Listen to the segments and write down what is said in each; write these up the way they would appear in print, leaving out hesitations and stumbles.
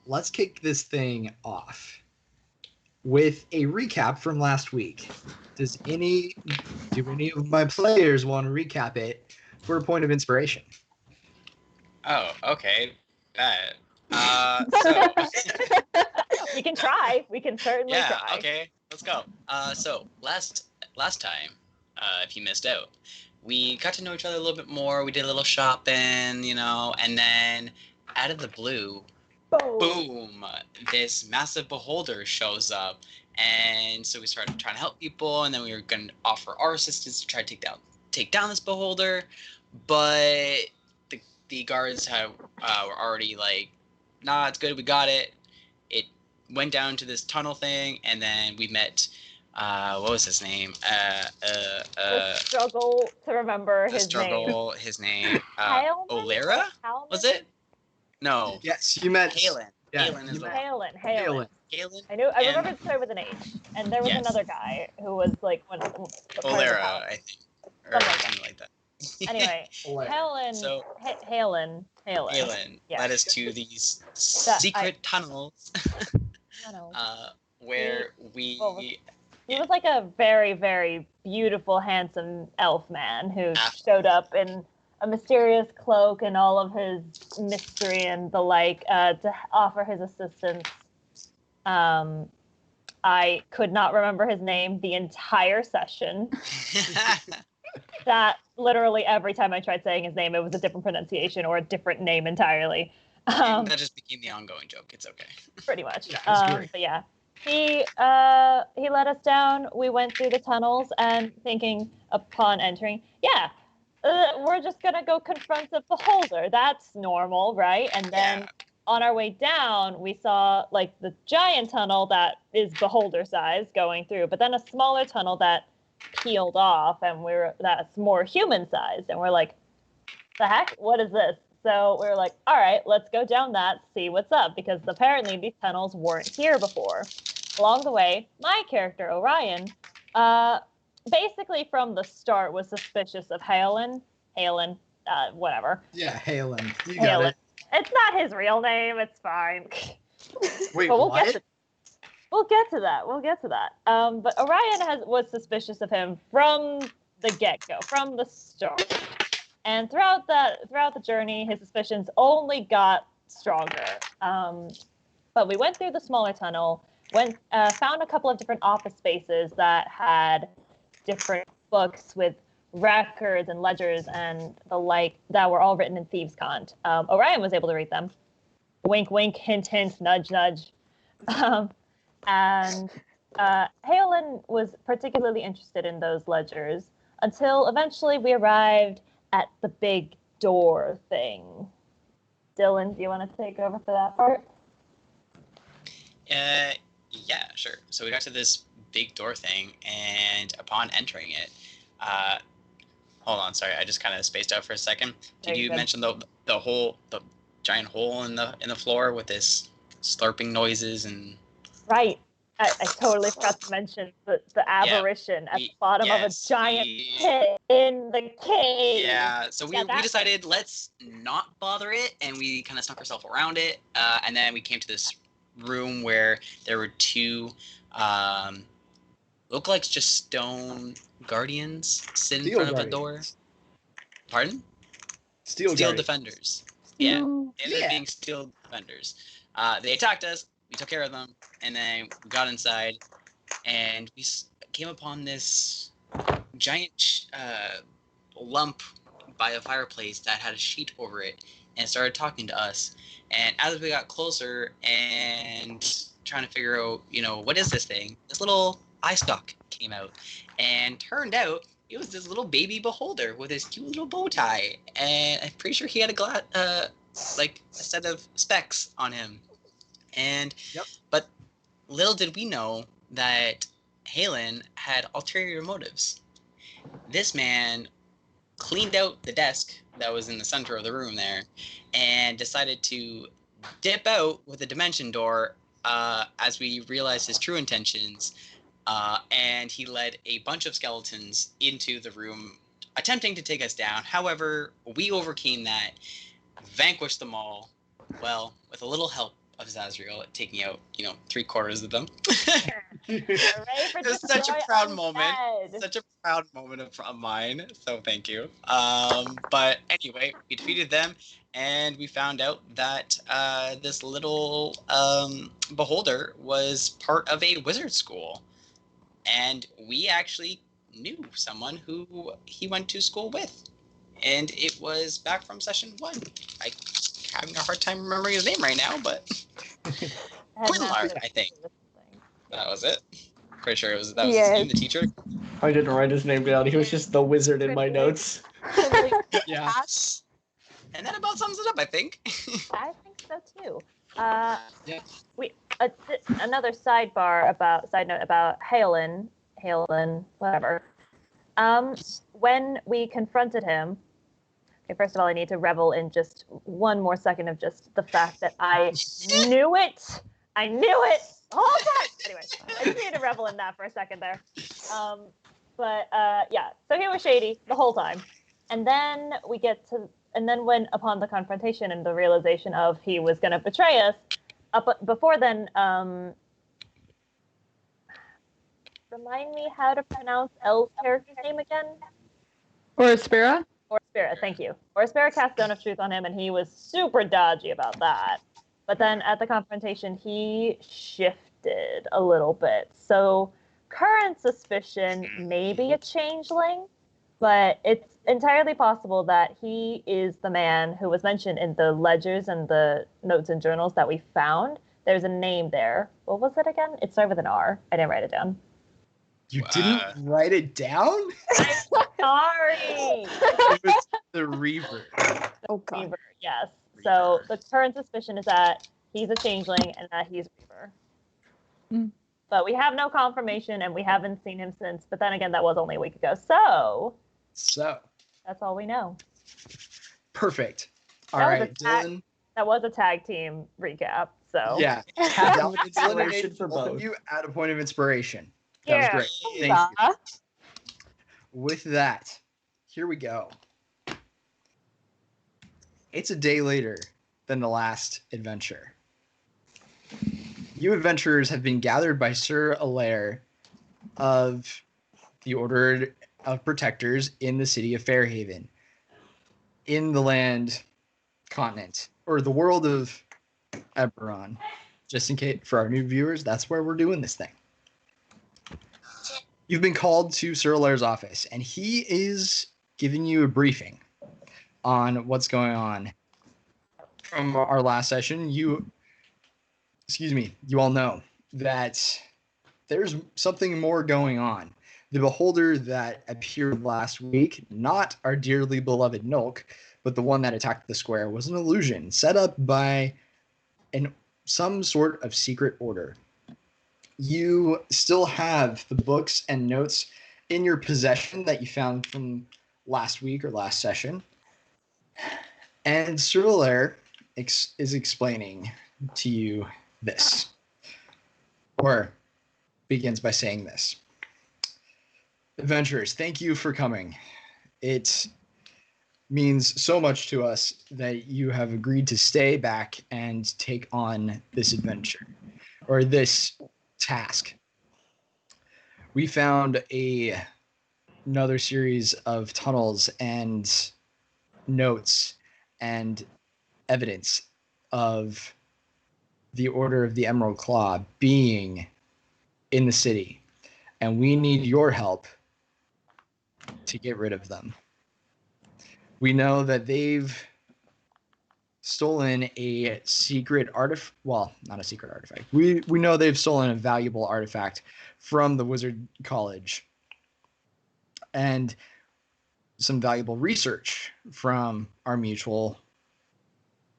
let's kick this thing off with a recap from last week. Do any of my players want to recap it for a point of inspiration? Oh, okay. That. So. We can try. We can certainly Yeah. try. Okay. Let's go. So last time, if you missed out, we got to know each other a little bit more. We did a little shopping, and then out of the blue, boom, this massive beholder shows up. And so we started trying to help people, and then we were going to offer our assistance to try to take down this beholder, but the guards were already like, nah, it's good, we got it. It went down to this tunnel thing, and then we met. What was his name? The struggle to remember his name. His name. Halman? Olera? Was it? No. Yes, you met Halen. Yeah, Halen is the Halen. Halen. I remember it started with an H, and there was another guy who was like Olera, I think, or something like that. Anyway, Halen. So, Halen. Yeah. Led us to these secret tunnels. Where we. He was like a very, very beautiful, handsome elf man who showed up in a mysterious cloak and all of his mystery and the like to offer his assistance. I could not remember his name the entire session. That literally every time I tried saying his name, it was a different pronunciation or a different name entirely. That just became the ongoing joke. It's okay. Pretty much. Yeah, but yeah, he let us down. We went through the tunnels and thinking upon entering, we're just gonna go confront the beholder. That's normal, right? And then on our way down, we saw like the giant tunnel that is beholder size going through, but then a smaller tunnel that peeled off, and that's more human sized, and we're like, the heck, what is this? So we were like, all right, let's go down that, see what's up, because apparently these tunnels weren't here before. Along the way, my character Orion basically from the start was suspicious of Halen, whatever. Yeah, Halen. You got it. It's not his real name, it's fine. Wait, but what? We'll get to that. But Orion was suspicious of him from the get-go, from the start. And throughout the journey, his suspicions only got stronger. But we went through the smaller tunnel, found a couple of different office spaces that had different books with records and ledgers and the like that were all written in Thieves' Cant. Orion was able to read them. Wink, wink, hint, hint, nudge, nudge. And Halen was particularly interested in those ledgers until eventually we arrived at the big door thing. Dylan, do you want to take over for that part? Yeah, sure. So we got to this big door thing, and upon entering it, hold on, sorry, I just kind of spaced out for a second. Did you mention the giant hole in the floor with this slurping noises and? Right. I totally forgot to mention the aberration at the bottom of a giant pit in the cave. Yeah, so we decided let's not bother it, and we kind of snuck ourselves around it, and then we came to this room where there were two, look like just stone guardians sitting in front of a door. Pardon? Steel defenders. Yeah, they ended up being steel defenders. They attacked us. We took care of them, and then we got inside, and we came upon this giant lump by a fireplace that had a sheet over it, and started talking to us. And as we got closer and trying to figure out, what is this thing, this little eye stalk came out, and turned out it was this little baby beholder with his cute little bow tie, and I'm pretty sure he had a set of specs on him. And but little did we know that Halen had ulterior motives. This man cleaned out the desk that was in the center of the room there, and decided to dip out with a dimension door as we realized his true intentions. And he led a bunch of skeletons into the room, attempting to take us down. However, we overcame that, vanquished them all, with a little help of Zazriel, taking out 3/4 of them. Hooray for It was such a destroy proud undead. moment. Such a proud moment of mine. So thank you. But anyway, we defeated them, and we found out that this little beholder was part of a wizard school, and we actually knew someone who he went to school with, and it was back from session 1. I'm having a hard time remembering his name right now, but Quinlar, I think. That was it. Pretty sure that was his name, the teacher. I didn't write his name down. He was just the wizard in my notes. Yeah. And that about sums it up, I think. I think so too. Yeah. Another side note about Halen, whatever. When we confronted him, okay, first of all, I need to revel in just one more second of just the fact that I knew it. I knew it the whole time. Anyway, I just need to revel in that for a second there. Yeah, so he was shady the whole time. And then when upon the confrontation and the realization of he was going to betray us, before then, remind me how to pronounce Elle's character's name again? Oraspera? Oraspera, thank you. Oraspera cast Stone of Truth on him, and he was super dodgy about that. But then at the confrontation, he shifted a little bit. So current suspicion, maybe a changeling, but it's entirely possible that he is the man who was mentioned in the ledgers and the notes and journals that we found. There's a name there. What was it again? It started with an R. I didn't write it down. You didn't write it down? Sorry. It was the Reaver. Oh, God. Reaver, yes. So the current suspicion is that he's a changeling and that he's Reaver. Mm. But we have no confirmation and we haven't seen him since. But then again, that was only a week ago. So that's all we know. Perfect. All That was right, a tag- Dylan. That was a tag team recap. So Yeah. Dylan Dylan inspiration made for both of both. you at a point of inspiration. That Yeah. was great. Thank you. With that, here we go. It's a day later than the last adventure. You adventurers have been gathered by Sir Alair of the Order of Protectors in the city of Fairhaven, in the land continent, or the world of Eberron. Just in case, for our new viewers, that's where we're doing this thing. You've been called to Sir Alair's office, and he is giving you a briefing on what's going on. From our last session, you all know that there's something more going on. The beholder that appeared last week, not our dearly beloved Nulk, but the one that attacked the square, was an illusion set up by some sort of secret order. You still have the books and notes in your possession that you found from last week or last session. And Sir Alair is explaining to you this, or begins by saying this. Adventurers, thank you for coming. It means so much to us that you have agreed to stay back and take on this adventure, or this task. We found another series of tunnels and notes and evidence of the Order of the Emerald Claw being in the city, and we need your help to get rid of them. We know that they've stolen a secret artifact. Well, not a secret artifact. We know they've stolen a valuable artifact from the Wizard College and some valuable research from our mutual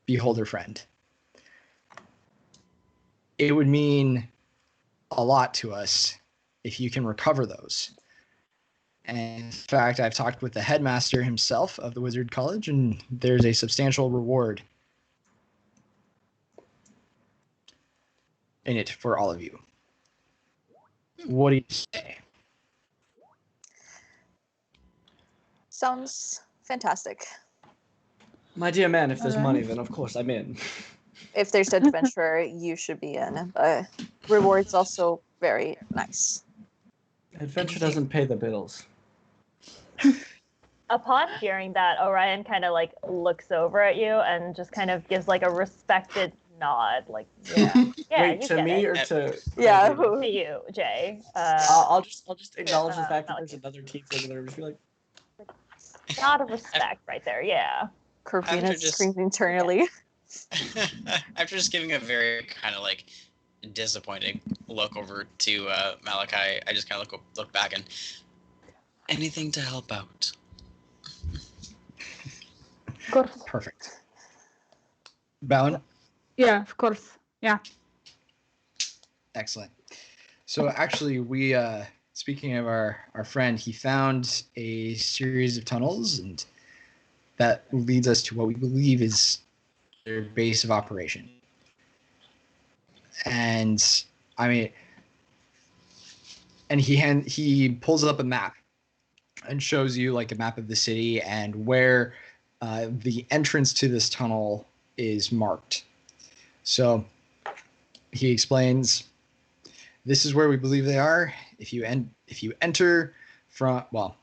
beholder friend. It would mean a lot to us if you can recover those. And in fact, I've talked with the headmaster himself of the Wizard College, and there's a substantial reward in it for all of you. What do you say? Sounds fantastic. My dear man, if there's Alright. money, then of course I'm in. if there's an adventure you should be in. Rewards also very nice. Adventure doesn't pay the bills. Upon hearing that, Orion kind of like looks over at you and just kind of gives like a respected nod, like yeah, yeah, Wait, you to get me it. or to? Yeah. To you, Jay. I'll just acknowledge the fact that there's Malachite. another team over there. Just be like, Nod of respect right there, yeah. Corvina just- screams internally. After just giving a very kind of like disappointing look over to Malachi, I just kind of look back and anything to help out. Of course. Perfect. Bowen? Yeah, of course. Yeah. Excellent. So actually, we speaking of our friend, he found a series of tunnels, and that leads us to what we believe is their base of operation. And I mean, and he pulls up a map and shows you like a map of the city and where the entrance to this tunnel is marked. So he explains, this is where we believe they are. If you enter from, well,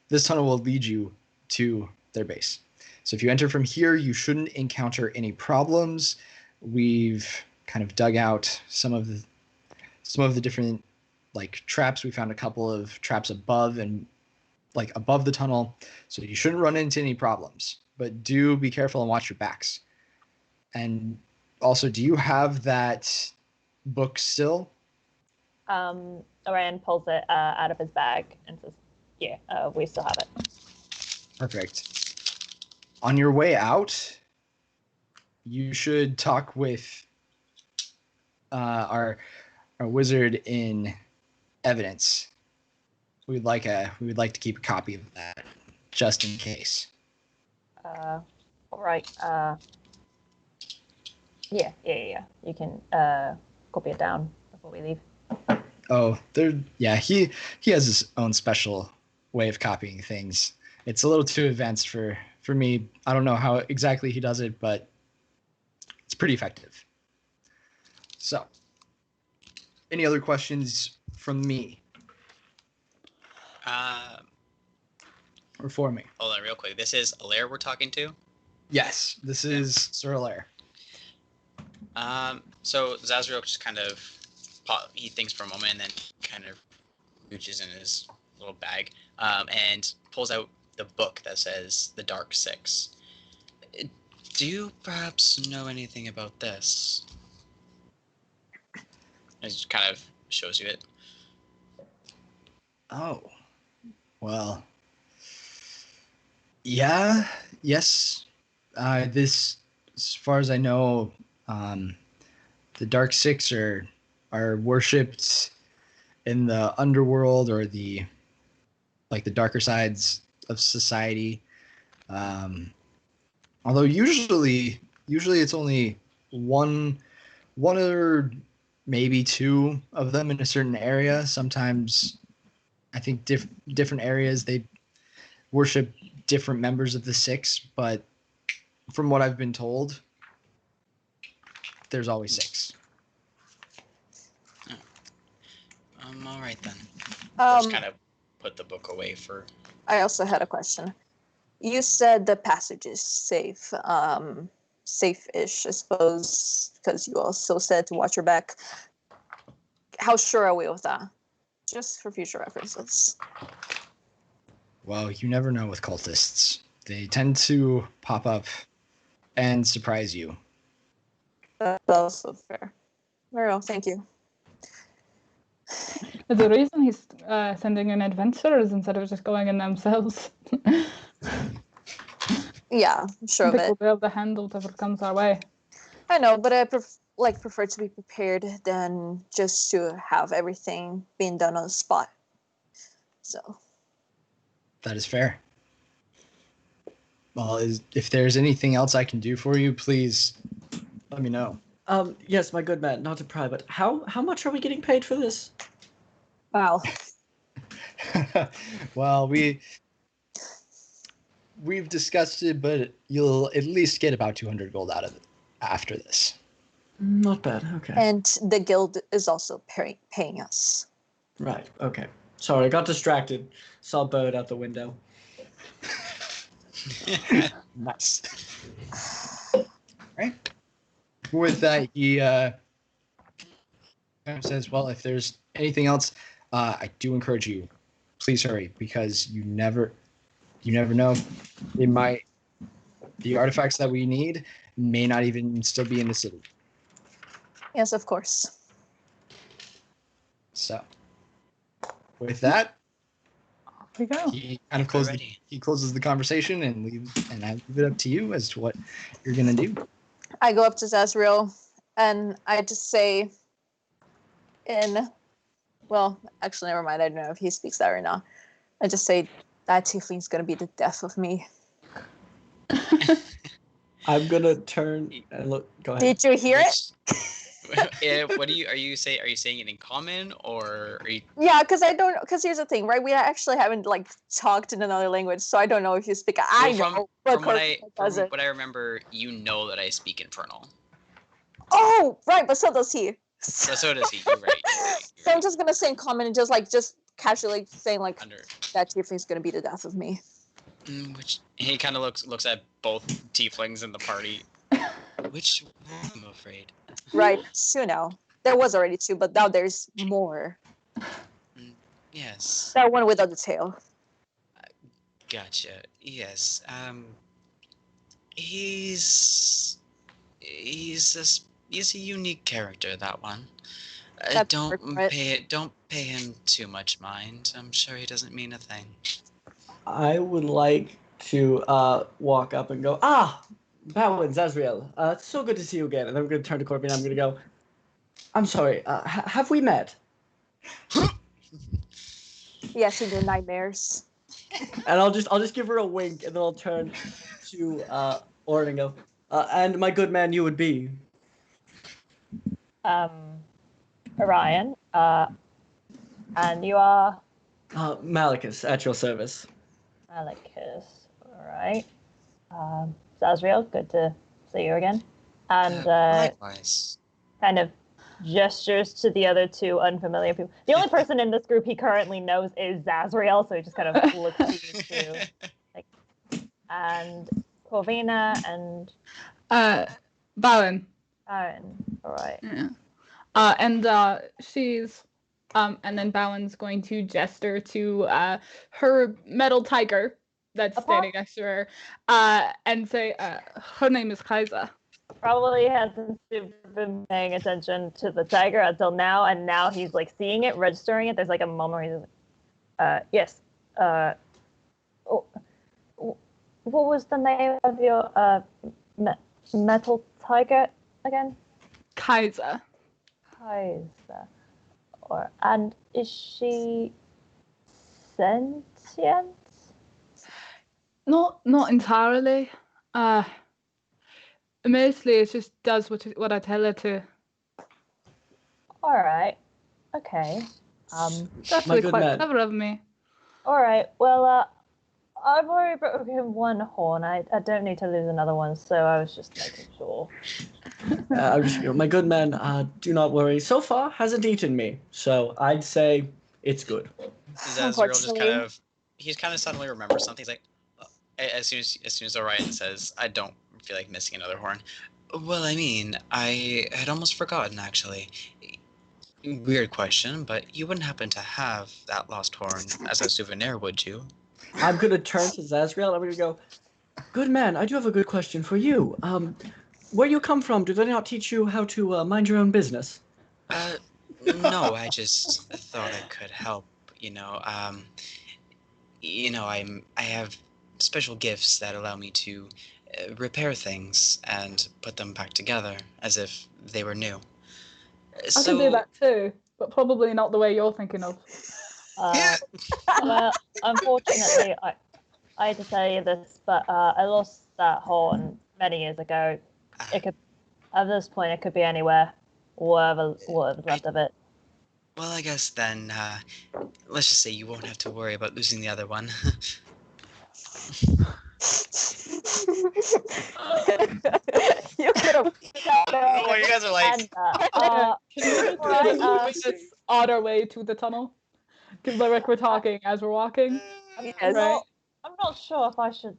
this tunnel will lead you to their base. So if you enter from here, you shouldn't encounter any problems. We've kind of dug out some of the different like traps. We found a couple of traps above the tunnel, so you shouldn't run into any problems. But do be careful and watch your backs. And also, do you have that book still? Orion pulls it out of his bag and says, yeah, we still have it. Perfect. On your way out, you should talk with our wizard in evidence. We would like to keep a copy of that just in case. All right. Yeah. You can copy it down before we leave. Oh, he has his own special way of copying things. It's a little too advanced for me. I don't know how exactly he does it, but it's pretty effective. So, any other questions from me or for me? Hold on, real quick. This is Alaire we're talking to. Yes, this is Sir Alaire. So Zazriel just kind of he thinks for a moment and then kind of reaches in his little bag and pulls out the book that says The Dark Six. Do you perhaps know anything about this? It just kind of shows you it. Oh, well, yeah, yes. This, as far as I know, the Dark Six are worshipped in the underworld or the darker sides of society. Although usually it's only one or maybe two of them in a certain area. Sometimes I think different areas they worship different members of the Six, but from what I've been told, there's always six. All right then. I'll just kind of put the book away for. I also had a question. You said the passage is safe, safe-ish, I suppose, because you also said to watch your back. How sure are we of that? Just for future references. Well, you never know with cultists. They tend to pop up and surprise you. That's also fair. Very well, thank you. The reason he's sending in adventurers instead of just going in themselves. Yeah, I'm sure I of think it. we'll be able to handle whatever comes our way. I know, but I prefer to be prepared than just to have everything being done on the spot. So. That is fair. Well, if there's anything else I can do for you, please let me know. Yes, my good man, not to pry, but how much are we getting paid for this? Wow. Well, we've discussed it, but you'll at least get about 200 gold out of it after this. Not bad. Okay. And the guild is also paying us. Right. Okay. Sorry, I got distracted. Saw a bird out the window. Nice. Right. With that, he kind of says, "Well, if there's anything else, I do encourage you, please hurry, because you never know. The artifacts that we need may not even still be in the city." Yes, of course. So, with that, We go. he kind of We're ready. he closes the conversation and I leave it up to you as to what you're gonna do. I go up to Zazriel and I just say well, actually, never mind. I don't know if he speaks that or not. I just say, that tiefling's going to be the death of me. I'm gonna turn and look. Go ahead. Did you hear it? What are you saying? Are you saying it in common or are you? Yeah, because here's the thing, right? We actually haven't talked in another language, so I don't know if you speak. I know, but From what doesn't. I remember, you know that I speak Infernal. Oh, right, but so does he. So does he. You're right. So I'm just gonna say in common and just casually saying Under. that tiefling's gonna be the death of me. Which he kind of looks at both tieflings in the party. Which one, I'm afraid. Right, there was already two, but now there's more. Yes. That one without the tail. Gotcha. Yes. He's a unique character. That one. That's Don't right. pay him too much mind. I'm sure he doesn't mean a thing. I would like to walk up and go, Bowen, Zazriel, it's so good to see you again. And I'm going to turn to Corbin and I'm going to go, I'm sorry, have we met? Yes, in your nightmares. And I'll just give her a wink and then I'll turn to Orin and go, and my good man, you would be? Orion, and you are Malicus, at your service. Malicus. All right. Zazriel, good to see you again. And Likewise. kind of gestures to the other two unfamiliar people. The only person in this group he currently knows is Zazriel, so he just kind of looks at you two. And Corvina and Bowen. Aaron. All right. Yeah. And she's and then Bowen's going to gesture to her metal tiger that's standing next to her, and say, her name is Kaiser. Probably hasn't been paying attention to the tiger until now, and now he's seeing it, registering it. There's a moment where he's yes. What was the name of your metal tiger again? Kaiser. Kaiser. And is she sentient? Not entirely. Mostly it just does what I tell her to. All right. Okay. It's actually quite clever of me. All right. Well, I've already broken one horn. I don't need to lose another one, so I was just making sure. I'm just, my good man, do not worry. So far, hasn't eaten me, so I'd say it's good. Zazriel just kind of suddenly remembers something. He's like, as soon as Orion says, "I don't feel like missing another horn." Well, I mean, I had almost forgotten actually. Weird question, but you wouldn't happen to have that lost horn as a souvenir, would you? I'm gonna turn to Zazriel and I'm gonna go, good man, I do have a good question for you. Where you come from, do they not teach you how to mind your own business? No, I just thought I could help. I have special gifts that allow me to repair things and put them back together as if they were new. I can do that too, but probably not the way you're thinking of. Well, unfortunately, I hate to tell you this, but I lost that horn many years ago. It could, at this point, it could be anywhere, whatever's left of it. Well, I guess then, let's just say you won't have to worry about losing the other one. You could have. Oh, you guys are like, And Can Right, we just on our way to the tunnel? Because like we're talking as we're walking. Yes. Right. I'm not sure if I should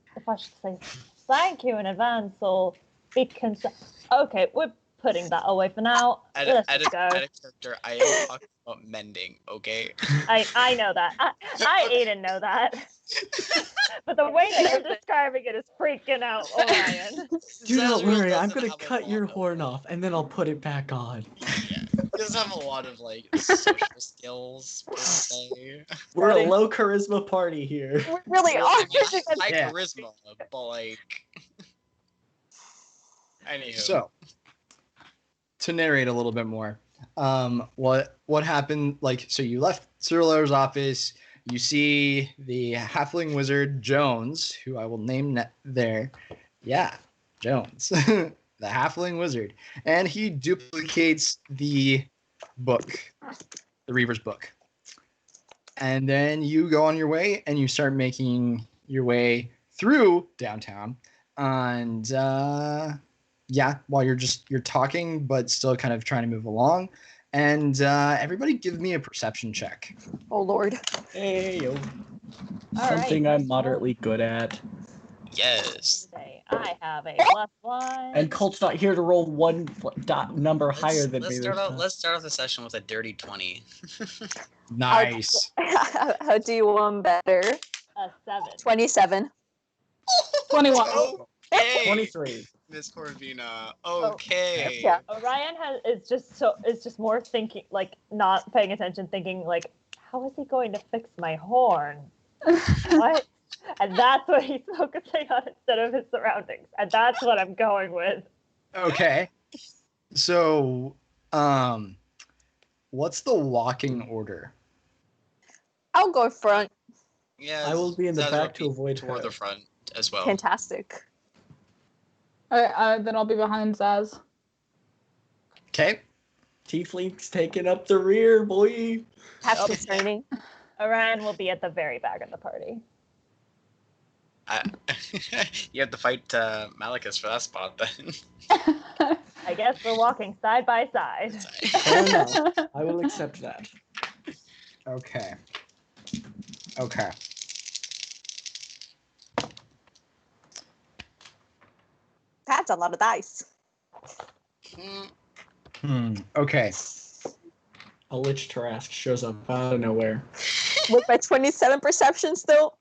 say thank you in advance or be concerned. Okay, we're putting that away for now. Let's just go. at a character, I am talking about mending, okay? I know that. I even know that. But the way that you're describing it is freaking out, Orion. Do not Zazriel worry, I'm doesn't gonna have a cut lot your of- horn off and then I'll put it back on. Yeah, he doesn't have a lot of like social skills per se. We're a Buddy. low charisma party here. We really are. High Yeah. charisma, but like. Anywho. So, to narrate a little bit more, what happened? Like, so you left Cyril's office. You see the halfling wizard Jones, who I will name there. Yeah, Jones, the halfling wizard, and he duplicates the book, the Reaver's book, and then you go on your way and you start making your way through downtown, and yeah, while you're talking, but still kind of trying to move along. And everybody give me a perception check. Oh Lord. Hey, yo. All Something right, I'm moderately good at. Yes. Today I have a +1. And Colt's not here to roll one number higher than let's me. start out. Let's start off the session with a dirty 20. Nice. How do you want better? A 7. 27. 21. Okay. 23. Miss Corvina. Okay. Yeah. Orion is just more thinking, like not paying attention, thinking like, how is he going to fix my horn? What? And that's what he's focusing on instead of his surroundings. And that's what I'm going with. Okay. So, what's the walking order? I'll go front. Yeah. I will be in the Zazra back to be avoid toward her. the front as well. Fantastic. Alright, then I'll be behind Zaz. Okay. Tiefling's taking up the rear, boy. Half concerning. Orion will be at the very back of the party. You have to fight Malachus for that spot then. I guess we're walking side by side. Fair enough. I will accept that. Okay. Okay. That's a lot of dice. Okay. A Lich Tarask shows up out of nowhere. With my 27 perception still.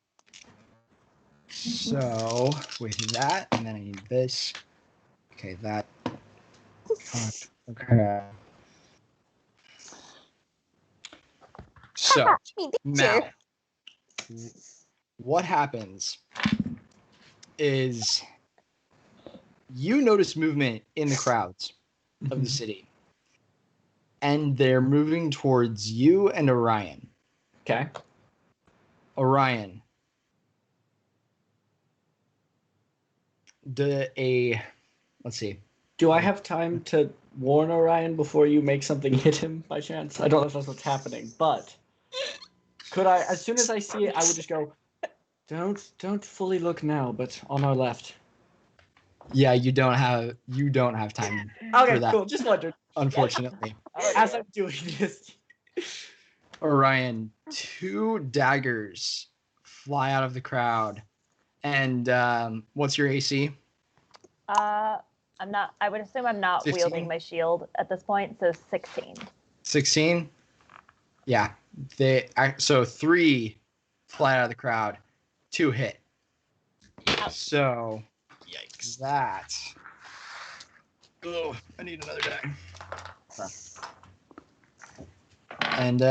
So with that, and then I need this. Okay, that. Okay. So now, what happens is you notice movement in the crowds of the city, and they're moving towards you and Orion. Okay. Orion, let's see. Do I have time to warn Orion before you make something hit him by chance? I don't know if that's what's happening, but could I, as soon as I see it, I would just go, don't fully look now, but on our left. Yeah, you don't have time Okay, for that, cool. Just wondered. unfortunately. As I'm doing this. Orion, 2 daggers fly out of the crowd. And what's your AC? I would assume I'm not 15? wielding my shield at this point, so 16. 16? Yeah. So 3 fly out of the crowd, 2 hit. So Yikes. that. Oh, I need another die. And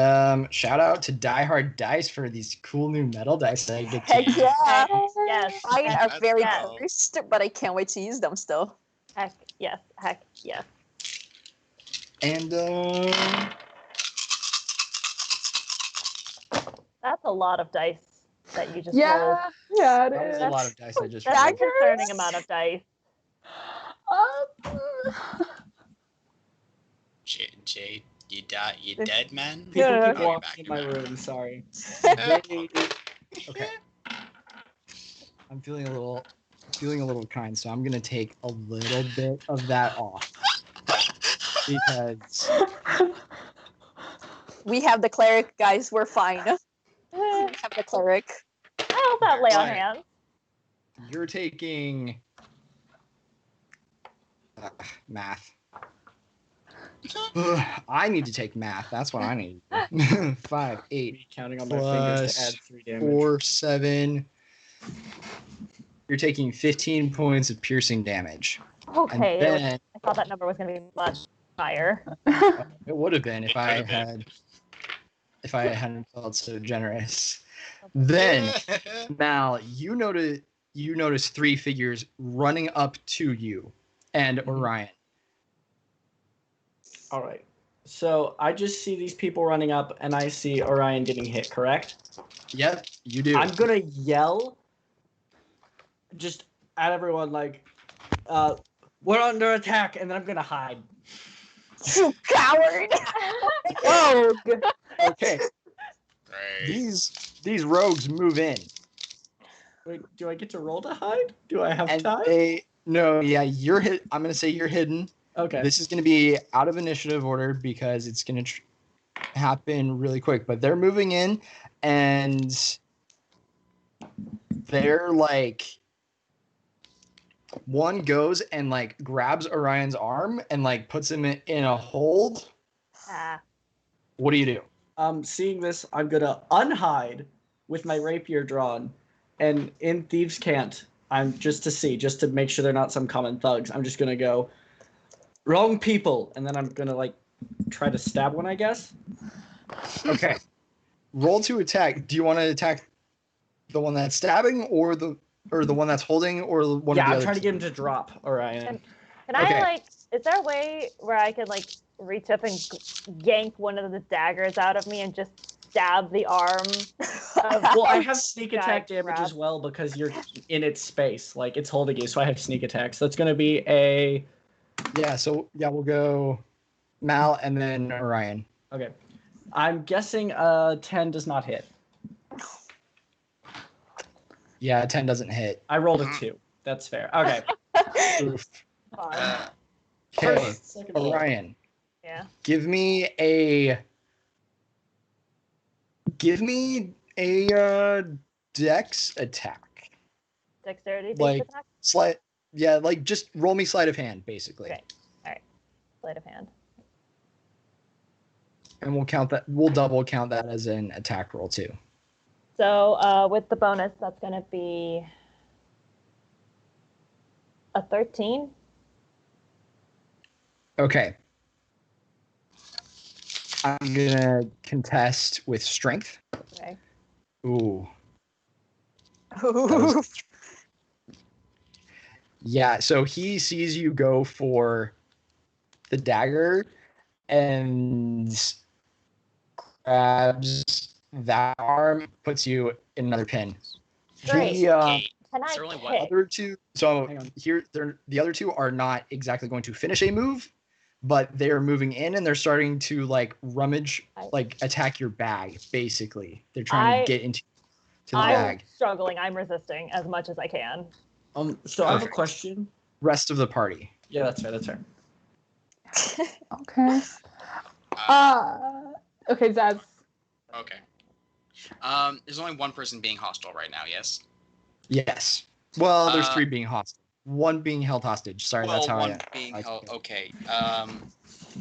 shout out to Die Hard Dice for these cool new metal dice that I get to Heck use. yeah. Yes. Mine are That's very cool. cursed, but I can't wait to use them still. Heck yes. Heck yes. And That's a lot of dice that you just rolled. Yeah, yeah, it that was is. a lot of dice I just That's a rolled. concerning amount of dice. Um, Jay, you dead, man? People No, no, keep no. walking in my room, sorry. Okay. I'm feeling a little kind, so I'm gonna take a little bit of that off because We have the cleric, guys. We're fine. We Eh, have the cleric. I also have lay on Right. hands. you're taking math. I need to take math. That's what I need. 5, 8, Me counting on my fingers to plus add 3 damage. 4, 7. You're taking 15 points of piercing damage. Okay, And then I thought that number was going to be much higher. it would have been if It I could have hadn't felt so generous. Then Mal, you notice 3 figures running up to you and Orion. All right. So I just see these people running up, and I see Orion getting hit, correct? Yep, you do. I'm going to yell just at everyone, like, we're under attack, and then I'm going to hide. You coward! Rogue. Okay, Great. these rogues move in. Wait, do I get to roll to hide? Do I have And time? you're hit. I'm gonna say you're hidden. Okay. This is gonna be out of initiative order because it's gonna happen really quick. But they're moving in, and they're like, one goes and like grabs Orion's arm and like puts him in a hold. Ah, What do you do? Seeing this, I'm gonna unhide with my rapier drawn, and in Thieves' Cant, I'm just to make sure they're not some common thugs. I'm just gonna go, wrong people, and then I'm gonna like try to stab one, I guess. Okay. Roll to attack. Do you want to attack the one that's stabbing or the one that's holding or one Yeah, of the I'm other trying to two? get him to drop Orion. can Okay. I like? Is there a way where I could like reach up and yank one of the daggers out of me and just stab the arm? Well, I have sneak Guy attack damage grab. as well because you're in its space, like it's holding you, so I have sneak attack. So that's gonna be a Yeah, so we'll go Mal and then Orion. okay. I'm guessing 10 does not hit. Yeah, 10 doesn't hit. I rolled a 2. That's fair. Okay. Oof. Uh, Okay, Second roll. Orion, Yeah. give me a dex attack. Dexterity based Like attack. sleight. Yeah, like just roll me sleight of hand basically. Okay. Sleight of hand. And we'll double count that as an attack roll too. So with the bonus, that's going to be a 13. Okay. I'm gonna contest with strength. Okay. Ooh. was- Yeah, so he sees you go for the dagger and grabs that arm, puts you in another pin. Great. okay. Can I Is there only one? kick? Other two, so Hang on. here, the other two are not exactly going to finish a move, but they're moving in and they're starting to like rummage, like attack your bag. Basically, they're trying to get into the I'm bag. struggling. I'm resisting as much as I can. So I have a Perfect. question. Rest of the party. Yeah, that's fair. That's fair. Okay. Okay, Zaz. Okay. There's only one person being hostile right now. Yes. Yes. Well, there's 3 Uh, being hostage. 1 being held hostage. Sorry, Well, that's how one I. being I- held. Okay.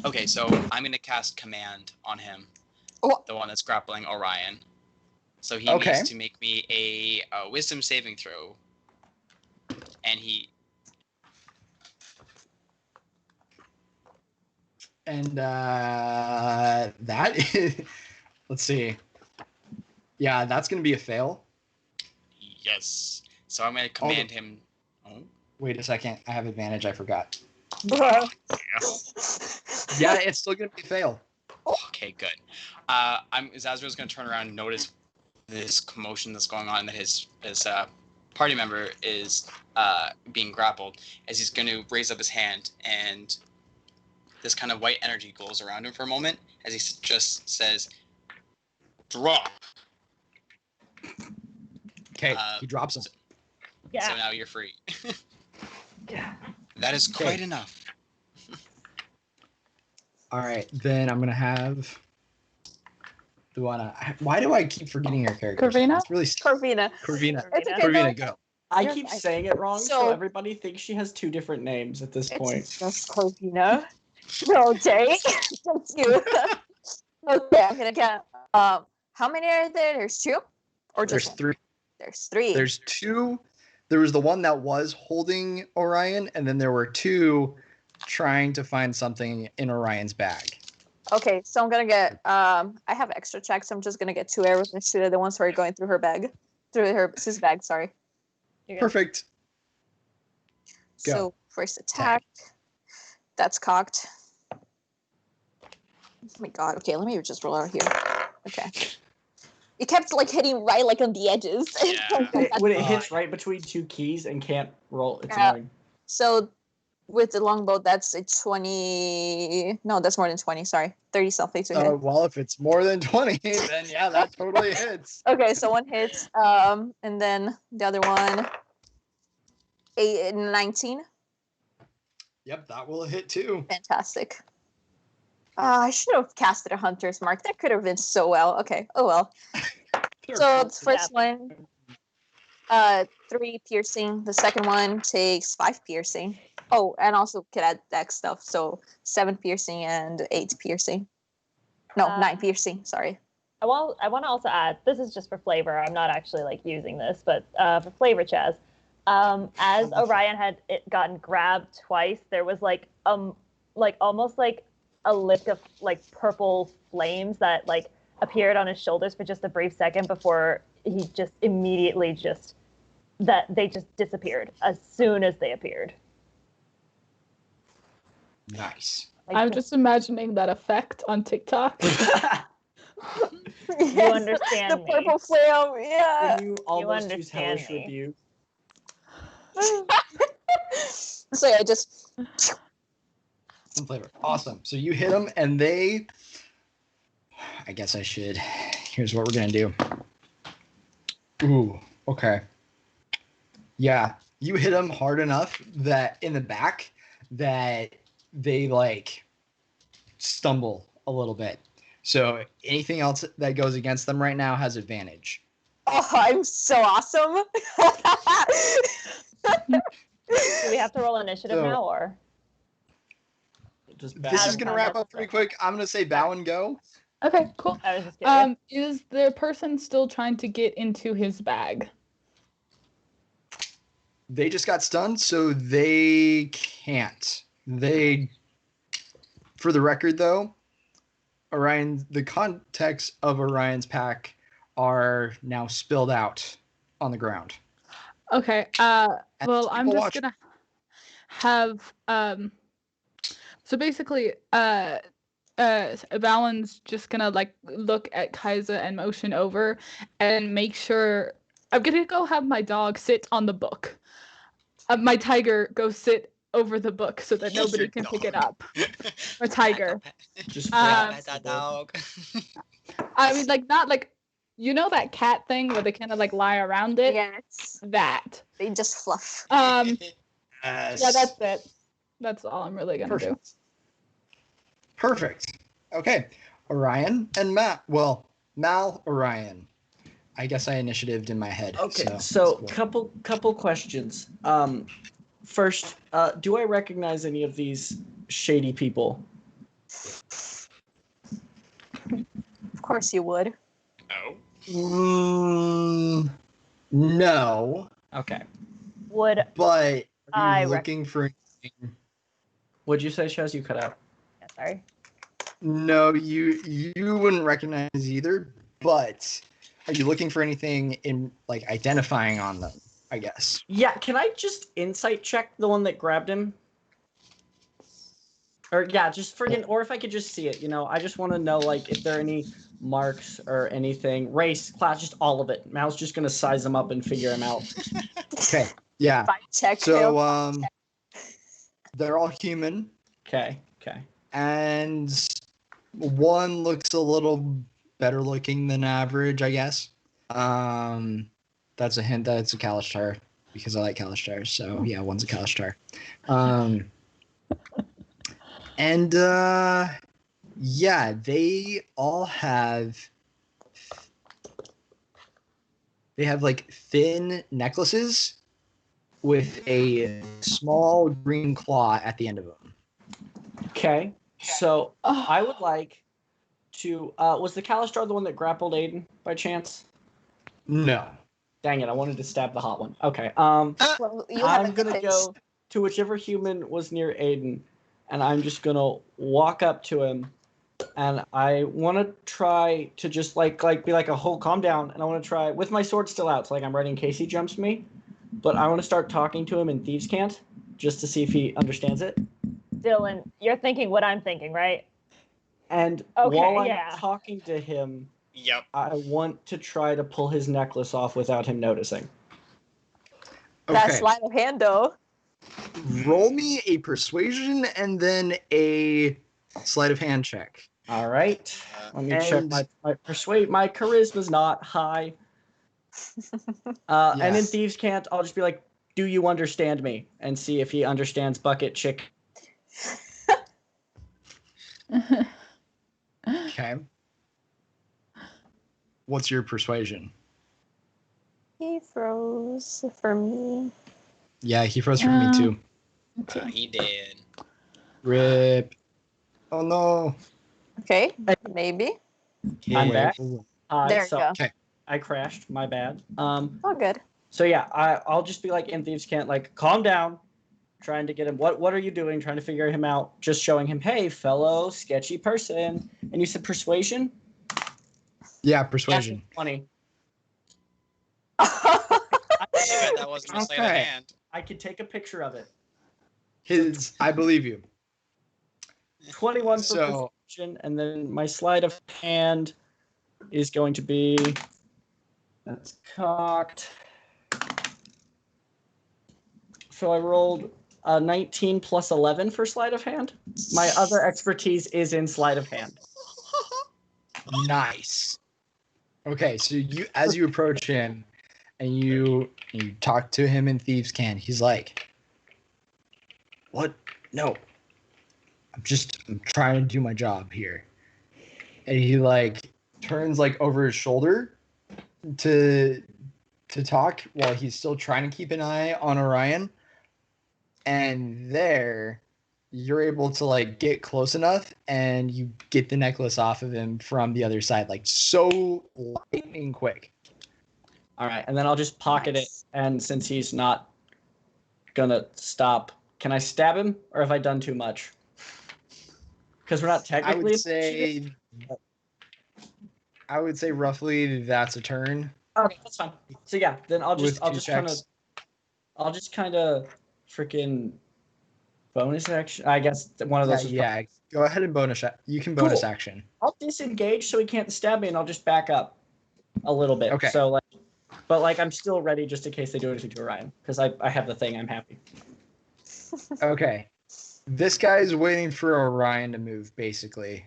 Okay. So I'm gonna cast command on him, Oh. the one that's grappling Orion. So he Okay. needs to make me a wisdom saving throw, and he. And that is. Let's see. Yeah, that's gonna be a fail. Yes. So I'm gonna command him. Oh. Wait a second. I have advantage. I forgot. Bruh. Yeah, it's still gonna be a fail. Okay, good. Zazra's gonna turn around and notice this commotion that's going on, that his party member is being grappled, as he's going to raise up his hand, and this kind of white energy goes around him for a moment as he just says, "Drop." Okay, he drops him. Yeah. So now you're free. Yeah. That is quite enough. All right, then I'm gonna have. Why do I keep forgetting your character? Corvina? It's really Corvina. Corvina. It's okay. Corvina, go. I You're keep fine. saying it wrong, so So- everybody thinks she has 2 different names at this point. It's just Corvina. No, Jay. That's you. Okay, I'm gonna get. How many are there? There's 2, or There's just one? 3. There's 3. There's 2. There was the one that was holding Orion, and then there were 2 trying to find something in Orion's bag. Okay, so I'm gonna get. I have extra checks. I'm just gonna get 2 arrows and shoot at the ones who are going through her bag, his bag. Sorry. You're good. Perfect. Go. So first attack. That's cocked. Oh my god. Okay, let me just roll out here. Okay. It kept like hitting right like on the edges. Yeah. When it hits right between 2 keys and can't roll, it's Yeah. annoying. So with the longbow, that's a 20. No, that's more than 20. Sorry, 30 something to hit. Well, if it's more than 20, then yeah, that totally hits. Okay, so 1 hits. And then the other one, 19. Yep, that will hit too. Fantastic. I should have casted a hunter's mark. That could have been so well. Okay. Oh well. So the first one, 3 piercing. The second one takes 5 piercing. Oh, and also could add dex stuff. So 7 piercing and 8 piercing. No, 9 piercing. Sorry. I want to also add, this is just for flavor. I'm not actually like using this, but for flavor, Chaz. As Orion had gotten grabbed twice, there was like almost like a lick of like purple flames that like appeared on his shoulders for just a brief second before he just immediately they just disappeared as soon as they appeared. Nice. Like, I'm just imagining that effect on TikTok. you understand The me. purple flame. Yeah. When you almost use understand Oh, hellish me. rebuke. So yeah, just Some flavor. Awesome. So you hit them, and they. I guess I should. Here's what we're gonna do. Ooh. Okay. Yeah, you hit them hard enough that in the back that they like stumble a little bit. So anything else that goes against them right now has advantage. oh, I'm so awesome. Do we have to roll initiative So- now, or? Just This is Adam gonna found wrap out up pretty quick. I'm gonna say bow and go. Okay, cool. I was just kidding. Is the person still trying to get into his bag? They just got stunned, so they can't. For the record, though, the contents of Orion's pack are now spilled out on the ground. Okay. And Well, I'm people just watch. gonna have So basically, Valen's just gonna like look at Kaiser and motion over and make sure. I'm gonna go have my dog sit on the book. My tiger go sit over the book so that nobody Your can pick it dog. up. Or tiger. Just Pet that dog. I mean, like not like that cat thing where they kind of like lie around it. Yes, That. they just fluff. Yeah, Yes. that's it. That's all I'm really gonna do. Perfect. Okay. Orion and Matt. Well, Mal, Orion. I guess I initiatived in my head. Okay, so so couple questions. First, do I recognize any of these shady people? Of course you would. Oh. No, Okay. Would but are I you looking for anything? What'd you say, Shaz? You cut out. yeah, sorry. No, you wouldn't recognize either, but are you looking for anything in like identifying on them, I guess? Yeah, can I just insight check the one that grabbed him? Or yeah, just friggin' or if I could just see it, I just want to know like if there are any marks or anything. Race, class, just all of it. Mal's just gonna size them up and figure them out. Okay. Yeah. Fine, check. So they're all human, Okay. and one looks a little better looking than average, I guess. That's a hint that it's a Kalashtar. because I like Kalistars. So yeah, one's a Kalistar. And yeah, they all have like thin necklaces with a small green claw at the end of them. Okay. So I would like to. Was the Kalistar the one that grappled Aiden by chance? No. Dang it! I wanted to stab the hot one. Okay. Well, you have I'm gonna advantage. go to whichever human was near Aiden, and I'm just gonna walk up to him, and I want to try to just like be like a whole calm down, and I want to try with my sword still out, so like I'm ready in case he jumps me, but I want to start talking to him in Thieves' Cant just to see if he understands it. Dylan, you're thinking what I'm thinking, right? And Okay, while I'm yeah. talking to him, Yep. I want to try to pull his necklace off without him noticing. That Okay. sleight of hand, though. Roll me a persuasion and then a sleight of hand check. All right. Let me check And- my persuade. My charisma's not high. And in Thieves' Cant, I'll just be like, "Do you understand me?" and see if he understands bucket chick. Okay. What's your persuasion? He froze for me. Yeah, he froze for me too. He did. Rip. Oh no. Okay, maybe. I'm Wait, back. wait. There So you go. Okay. I crashed. My bad. All good. So yeah, I'll just be like in Thieves' Cant, like, calm down, trying to get him. What are you doing? Trying to figure him out. Just showing him, hey, fellow sketchy person. And you said persuasion? Yeah, persuasion. 20. Too bad that wasn't a sleight of Okay. hand. I could take a picture of it. I believe you. 21 for So- persuasion, and then my sleight of hand is going to be. That's cocked. So I rolled a 19 plus 11 for sleight of hand. My other expertise is in sleight of hand. Nice. Okay, so as you approach him and you talk to him in Thieves' Cant, he's like, "What? No. I'm trying to do my job here." And he like turns like over his shoulder to talk while he's still trying to keep an eye on Orion. And there you're able to like get close enough and you get the necklace off of him from the other side, like so lightning quick. All right, and then I'll just pocket it. And since he's not gonna stop, can I stab him, or have I done too much? Because we're not I technically. would say roughly that's a turn. Okay, that's fine. So yeah, then I'll With two just checks. kind of freaking bonus action. I guess one of those. Yeah. Go ahead and you can bonus Cool. action. I'll disengage so he can't stab me, and I'll just back up a little bit. Okay. So but I'm still ready just in case they do anything to Orion, because I have the thing. I'm happy. Okay. This guy's waiting for Orion to move, basically.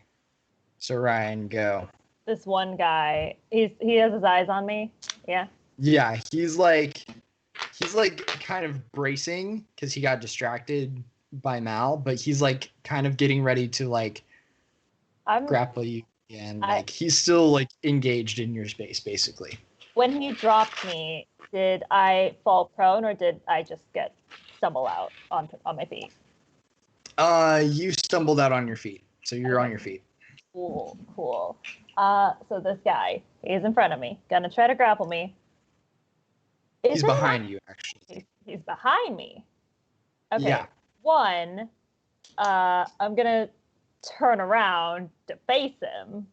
So Ryan, go. This one guy, he has his eyes on me. Yeah. Yeah, he's like kind of bracing because he got distracted by Mal, but he's like kind of getting ready to like grapple you, and like he's still like engaged in your space, basically. When he dropped me, did I fall prone or did I just stumble out on my feet? You stumbled out on your feet, so you're on your feet. Cool. So this guy, he's in front of me, gonna try to grapple me. He's behind you, actually. He's behind me. Okay. Yeah. One, I'm gonna turn around to face him.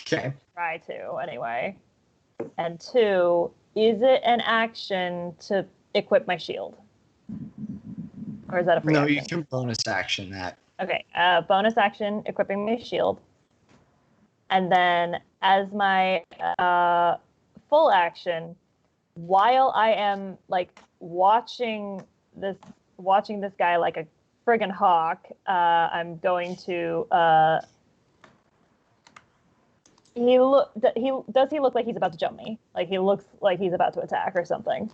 Okay. Try to, anyway. And two, is it an action to equip my shield? Or is that a free action? No, you can bonus action that. Okay, bonus action, equipping my shield. And then as my full action, while I am like watching this guy like a friggin' hawk, I'm going to does he look like he's about to jump me? Like he looks like he's about to attack or something?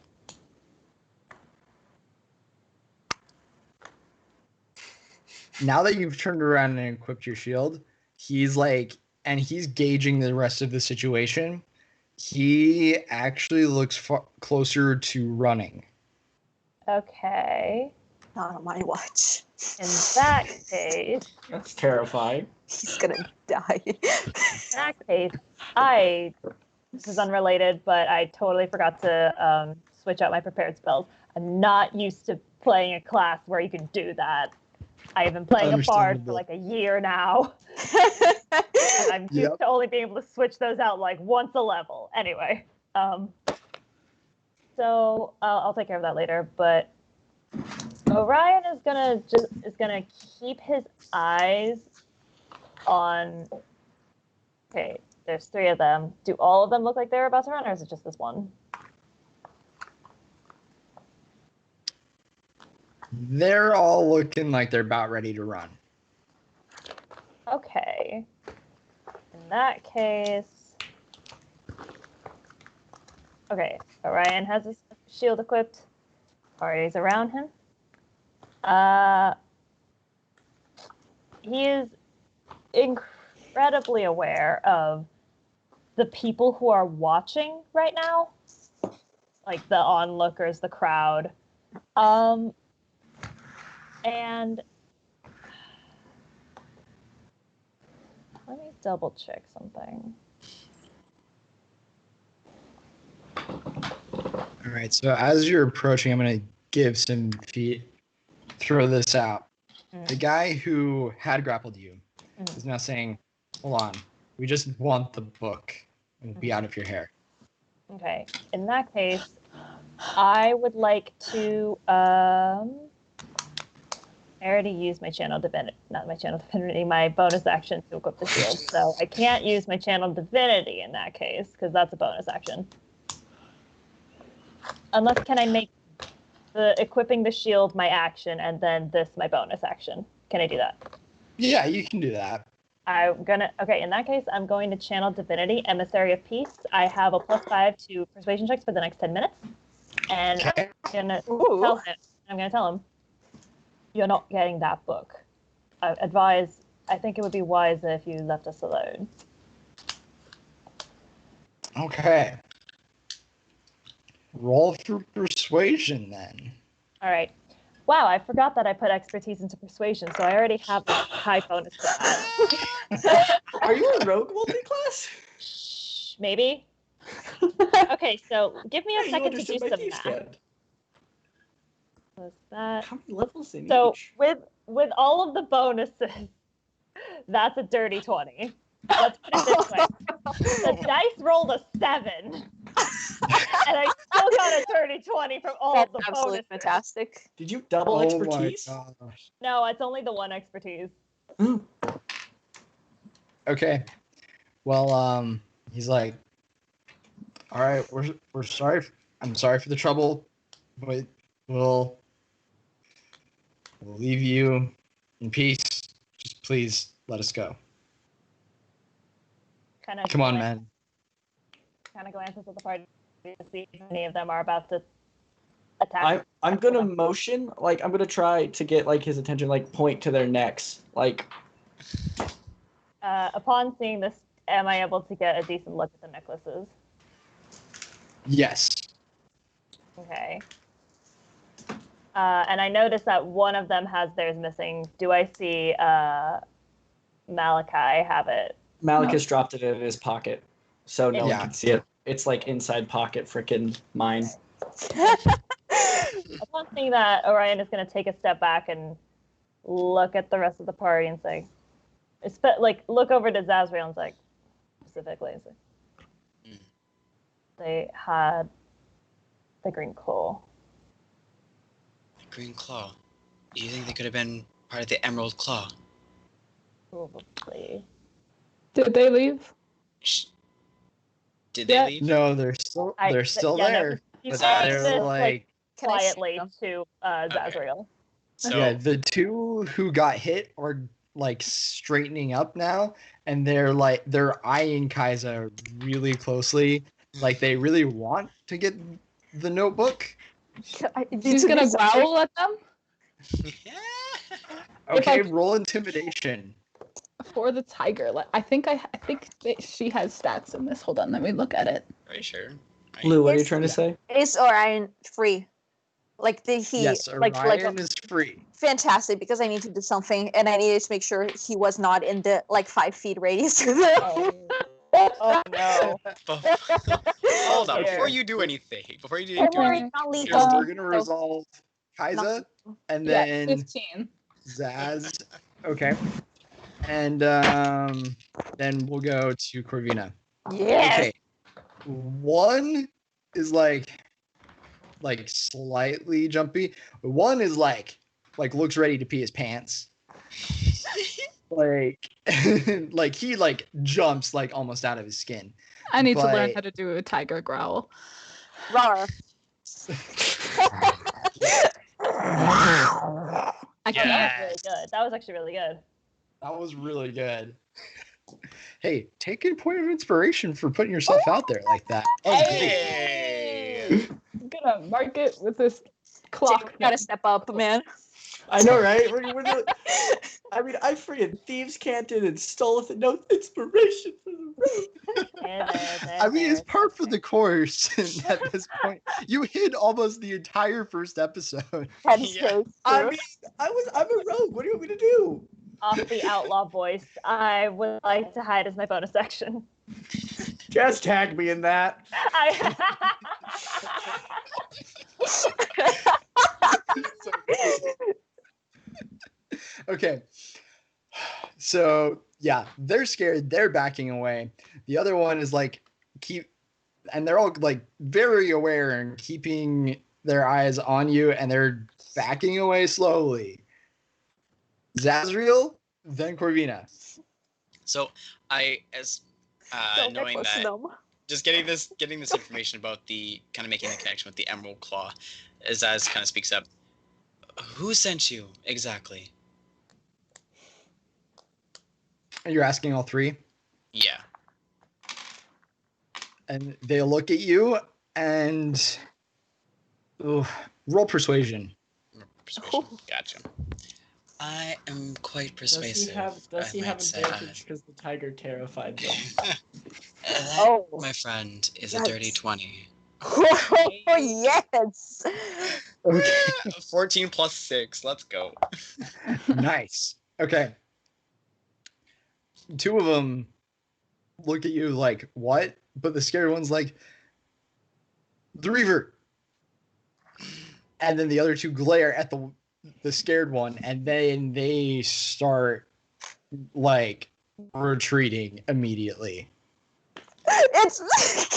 now that you've turned around and equipped your shield, he's like, and he's gauging the rest of the situation. He actually looks closer to running. Okay. Not on my watch. In that case, That's terrifying. He's gonna die. this is unrelated, but I totally forgot to switch out my prepared spells. I'm not used to playing a class where you can do that. I have been playing a bard for like a year now. And I'm used to only being able to switch those out like once a level. Anyway, so I'll take care of that later. But Orion is gonna keep his eyes on. Okay, there's 3 of them. Do all of them look like they're about to run, or is it just this one? They're all looking like they're about ready to run. Okay. In that case, okay. Orion has his shield equipped. Ari's around him. He is incredibly aware of the people who are watching right now, like the onlookers, the crowd. And let me double check something. All right, so as you're approaching, I'm going to give some throw this out. The guy who had grappled you is now saying, hold on, we just want the book and be out of your hair. Okay, in that case, I would like to, I already used my channel divinity, my bonus action to equip the shield, so I can't use my channel divinity in that case, because that's a bonus action. Unless, can I make the equipping the shield my action, and then this my bonus action? Can I do that? Yeah, you can do that. Okay, in that case, I'm going to channel divinity, emissary of peace. I have a +5 to persuasion checks for the next 10 minutes. And Okay. I'm gonna tell him, you're not getting that book. I think it would be wiser if you left us alone. Okay. Roll for persuasion then. All right. Wow, I forgot that I put expertise into persuasion, so I already have a high bonus to that. Are you a rogue multi-class? Maybe. Okay, so give me a second to do some math. Was that? How many levels in So each? with all of the bonuses, that's a dirty 20. Let's put it this way. The dice rolled a 7. And I still got a dirty 20 from all of the absolutely bonuses. fantastic. Did you double expertise? Oh my gosh. No, it's only the 1 expertise. Okay. Well, he's like, all right, we're sorry. I'm sorry for the trouble, but we'll leave you in peace. Just please let us go. Come on, man. Kind of glances at the party to see if any of them are about to attack. I'm gonna motion, like I'm gonna try to get like his attention, like point to their necks, like. Upon seeing this, am I able to get a decent look at the necklaces? Yes. Okay. And I noticed that one of them has theirs missing. Do I see Malachi have it? Malachus dropped it in his pocket, so no one Yeah. can see it. It's like inside pocket frickin' mine. Upon seeing that, Orion is going to take a step back and look at the rest of the party and say, look over to Zazriel and say, specifically, they had the green claw. The green claw. Do you think they could have been part of the Emerald Claw? Probably. Did they leave? Did they leave? No, they're still there. No, he's But saying they're this, like Can I see quietly them? to Zazriel. So yeah, the 2 who got hit are like straightening up now, and they're eyeing Kaiser really closely, like they really want to get the notebook. He's gonna growl at them? Okay, I- roll intimidation. For the tiger, I think that she has stats in this. Hold on, let me look at it. Are you sure? Right. Lou, what are you Is- trying to say? Is Orion free? Like did he Yes, Orion is free. fantastic because I need to do something and I needed to make sure he was not in the like 5 feet radius. Oh no. Hold on, Okay. before you do anything, Don't worry, Okay. not We're lethal. gonna resolve Kaiza and Yeah, then 15. Zaz. Okay. And then we'll go to Corvina. Yes. Okay. One is like slightly jumpy. One is like looks ready to pee his pants. Like like he like jumps like almost out of his skin. I need to learn But- how to do a tiger growl. Rawr. I Oh, can't. that was really good. That was actually really good. That was really good. Hey, take a point of inspiration for putting yourself out there like that. That was great. Hey! I'm gonna mark it with this Jake, clock. you gotta step up, man. I know, right? I mean, I friggin' thieves canted and stole it. No inspiration for the room. I mean, it's par for the course at this point. You hid almost the entire first episode. That is Yeah. very I true. mean, I'm a rogue. What do you want me to do? Off the outlaw voice, I would like to hide as my bonus action. Just tag me in that. Okay. So, yeah, they're scared. They're backing away. The other one is like, and they're all like very aware and keeping their eyes on you, and they're backing away slowly. Zazriel, then Corvina. So I, as Don't get knowing close to that, them. just getting this information about the kind of making the connection with the Emerald Claw, as Zaz kind of speaks up. Who sent you exactly? You're asking all three, Yeah. and they look at you and roll persuasion. Persuasion. Gotcha. I am quite persuasive. Does he I have might say. advantage because the tiger terrified them? That, Oh. my friend, is a Yikes. dirty 20. Oh, yes. Okay. 14 plus 6. Let's go. Nice. Okay. Two of them look at you like, what? But the scared one's like, the Reaver. And then the other two glare at the scared one, and then they start like retreating immediately. It's.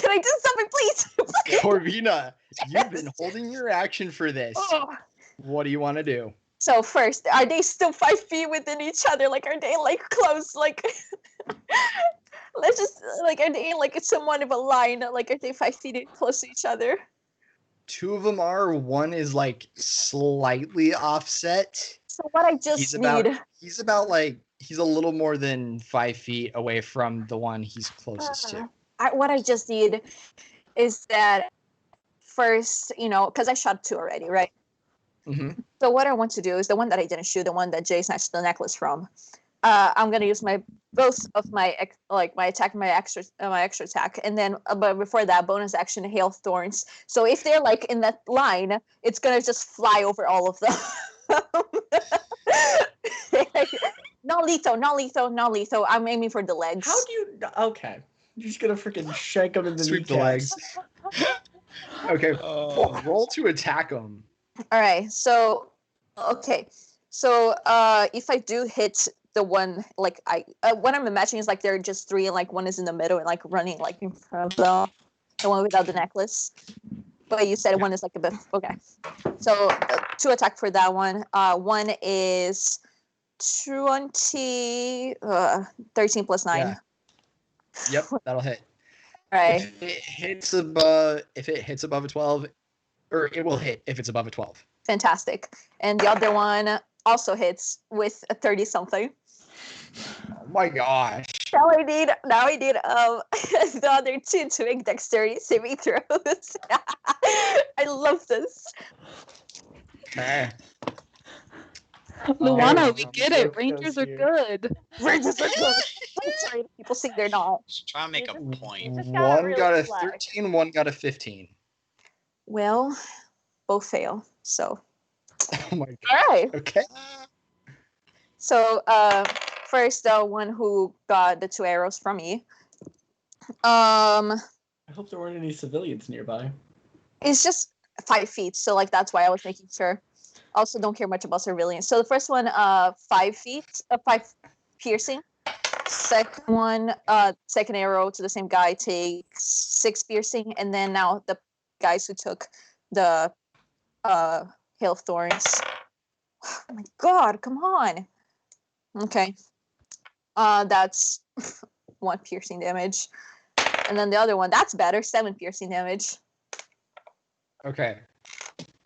Can I do something, please? Corvina, you've been holding your action for this. Oh. What do you want to do? So first, are they still 5 feet within each other? Like, are they like close? Like, let's just like, are they like somewhat of a line? Like, are they 5 feet close to each other? Two of them are. One is like slightly offset. So what I just He's need. about like he's a little more than 5 feet away from the one he's closest to. What I just need is that first, because I shot 2 already, right? Mm-hmm. So what I want to do is the one that I didn't shoot, the one that Jay snatched the necklace from. I'm gonna use both of my attack, my extra attack, and then but before that, bonus action, hail thorns. So if they're like in that line, it's gonna just fly over all of them. Not lethal. I'm aiming for the legs. How do you? Okay, you're just gonna freaking shake them in the Sweep the kneecaps. legs. Okay. Oh. Roll to attack them. All right. So, okay. So, if I do hit the one, like what I'm imagining is like there are just 3, and like one is in the middle and like running like in front of the one without the necklace. But you said one is like a bit. Okay. So 2 attack for that one. One is 13 plus 9. Yeah. Yep, that'll hit. All right. If it hits above a 12, or it will hit if it's above a 12. Fantastic. And the other one also hits with a 30 something. Oh my gosh. Now I need the other 2 to make dexterity saving throws. I love this. Okay. Luana, we no, get it. Brooke Rangers goes are here. good. Rangers are good. Sorry, people think they're not. Just trying to make a You point. just got One really got a flex. 13, one got a 15. Well, both fail. So, Oh my god. all right. Okay. So, first, the one who got the 2 arrows from me. I hope there weren't any civilians nearby. It's just 5 feet, so like that's why I was making sure. Also, don't care much about civilians. So the first one, 5 feet, 5 piercing. Second one, second arrow to the same guy takes 6 piercing, and then now the guys who took the hail of thorns. Oh my god, come on. Okay. That's 1 piercing damage. And then the other one, that's better, 7 piercing damage. Okay.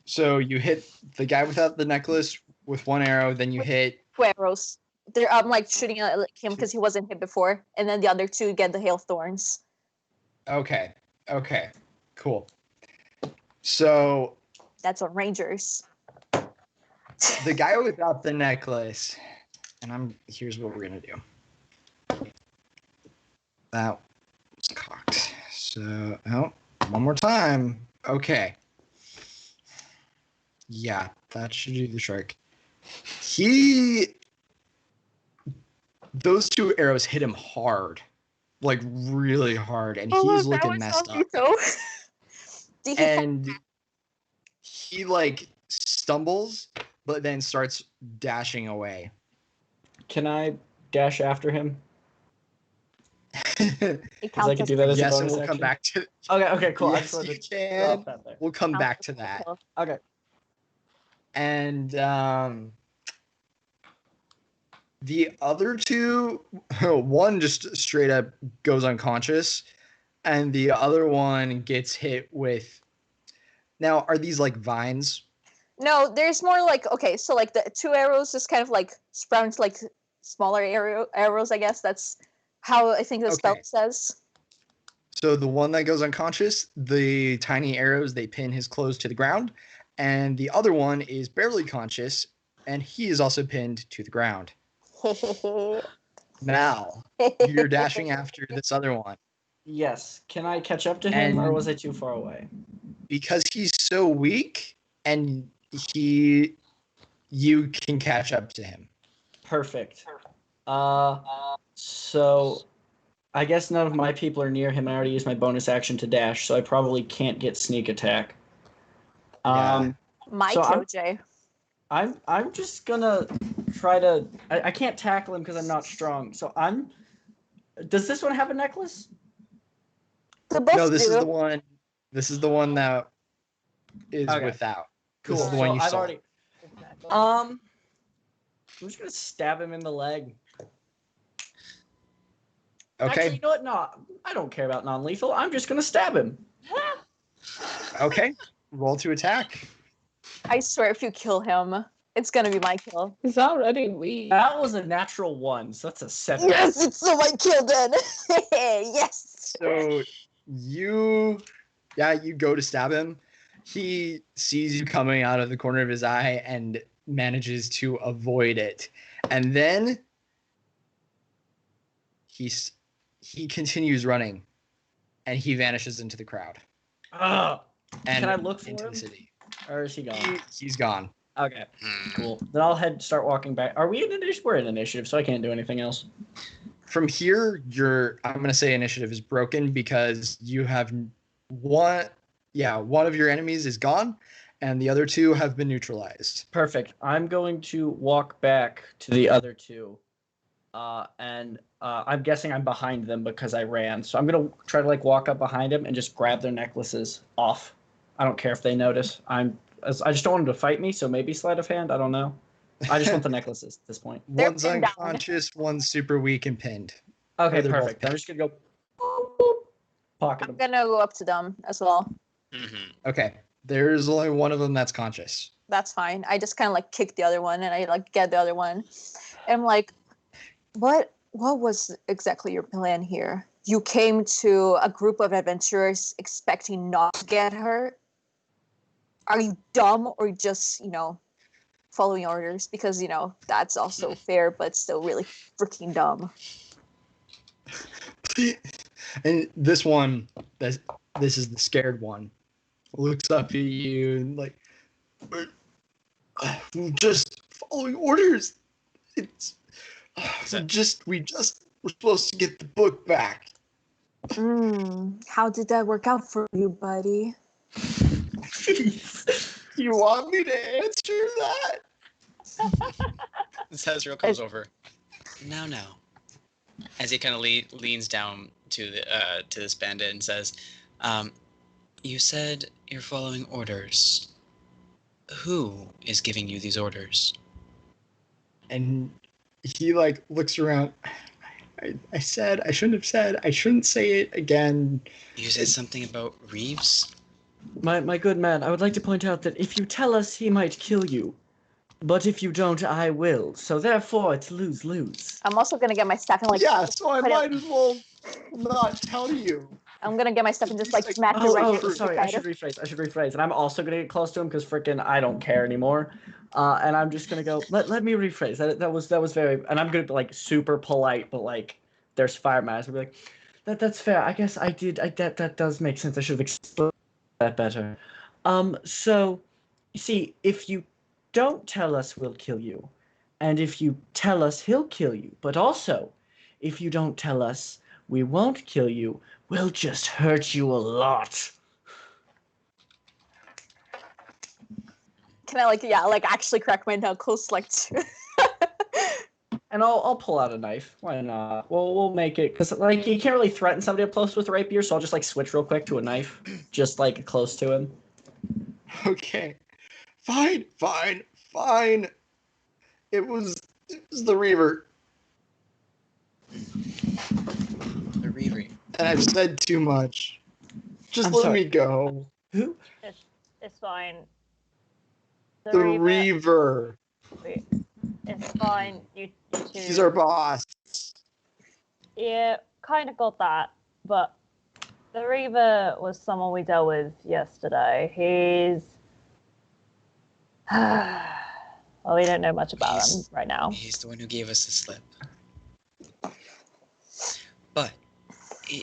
So you hit the guy without the necklace with 1 arrow, then you hit. 2 arrows. I'm like shooting at him because he wasn't hit before, and then the other 2 get the hail of thorns. Okay. Okay. Cool. So That's on Rangers. the guy without the necklace, and here's what we're gonna do. That was cocked. So one more time. Okay. Yeah, that should do the trick. Those 2 arrows hit him hard, like really hard, and he's looking messed up. And he like stumbles, but then starts dashing away. Can I dash after him? It Because I could do that as a Yes, bonus and we'll action. come back to. Okay, cool. I Yes, just wanted you to can. drop that there. We'll come back to that. Okay. And the other 2, one just straight up goes unconscious, and the other one gets hit with. Now, are these like vines? No, there's more like, okay, so like the 2 arrows just kind of like sprout into like smaller arrows, I guess. That's how I think the spell Okay. says. So the one that goes unconscious, the tiny arrows, they pin his clothes to the ground, and the other one is barely conscious, and he is also pinned to the ground. Now, you're dashing after this other one. Yes. Can I catch up to him, or And- was I too far away? Because he's so weak, and you can catch up to him. Perfect. So I guess none of my people are near him. I already used my bonus action to dash, so I probably can't get sneak attack. Yeah. My So kill, Jay. I'm just gonna try to. I can't tackle him because I'm not strong. So I'm. Does this one have a necklace? The both No, this is do. the one. This is the one that is Okay. without. Cool. This is the one so you I've saw. already. I'm just gonna stab him in the leg. Okay. Actually, you know what? No, I don't care about non-lethal. I'm just gonna stab him. Okay. Roll to attack. I swear, if you kill him, it's gonna be my kill. It's already weak. That was a natural 1, so that's a 7. Yes, it's still my kill then. Yes. So you go to stab him. He sees you coming out of the corner of his eye and manages to avoid it. And then he continues running, and he vanishes into the crowd. Ugh. And Can I look for into him? the city. Or is he gone? He's gone. Okay, Hmm. cool. Then I'll start walking back. Are we in initiative? We're in initiative, so I can't do anything else. From here, I'm gonna say initiative is broken because you have one of your enemies is gone, and the other 2 have been neutralized. Perfect. I'm going to walk back to the other 2. And I'm guessing I'm behind them because I ran. So I'm going to try to like walk up behind them and just grab their necklaces off. I don't care if they notice. I just don't want them to fight me, so maybe sleight of hand. I don't know. I just want the necklaces at this point. They're One's pinned down. unconscious, one's super weak and pinned. Okay, they're both perfect. I'm pinned. just going to go boop, boop, pocket I'm them. gonna go up to them as well. Mhm. Okay. There's only one of them that's conscious. That's fine. I just kind of like kick the other one, and I like get the other one. And I'm like, what was exactly your plan here? You came to a group of adventurers expecting not to get hurt? Are you dumb or just, following orders because that's also fair, but still really freaking dumb. And this one, this is the scared one, looks up at you and like, just following orders. It's we're supposed to get the book back. How did that work out for you, buddy? You want me to answer that? Zazriel comes over. Now, as he kind of leans down to this bandit and says, "You said you're following orders. Who is giving you these orders?" And he like looks around. I said I shouldn't have said. I shouldn't say it again. You said something about Reeves? My good man, I would like to point out that if you tell us, he might kill you. But if you don't, I will. So therefore, it's lose-lose. I'm also gonna get my staff and so I might as well not tell you. I'm gonna get my stuff and just smack you right in Sorry, I should rephrase. And I'm also gonna get close to him because freaking I don't care anymore. And I'm just gonna go. Let me rephrase. That was very. And I'm gonna be like super polite, but like there's fire in my eyes. I'll be like, that's fair. I guess I did. That does make sense. I should have explained that better. So, you see, if you don't tell us, we'll kill you, and if you tell us, he'll kill you. But also, if you don't tell us, we won't kill you. We'll just hurt you a lot. Can I actually crack my knuckles And I'll pull out a knife. Why not? We'll make it because like you can't really threaten somebody up close with a rapier, so I'll just like switch real quick to a knife, just like close to him. Okay, fine. It was the Reaver. The Reaver. And I've said too much. Just I'm let sorry. me go. Who? It's fine. The Reaver. It's fine. You two. He's our boss. Yeah, kind of got that, but the Reaver was someone we dealt with yesterday. He's well, we don't know much about him right now. He's the one who gave us the slip. But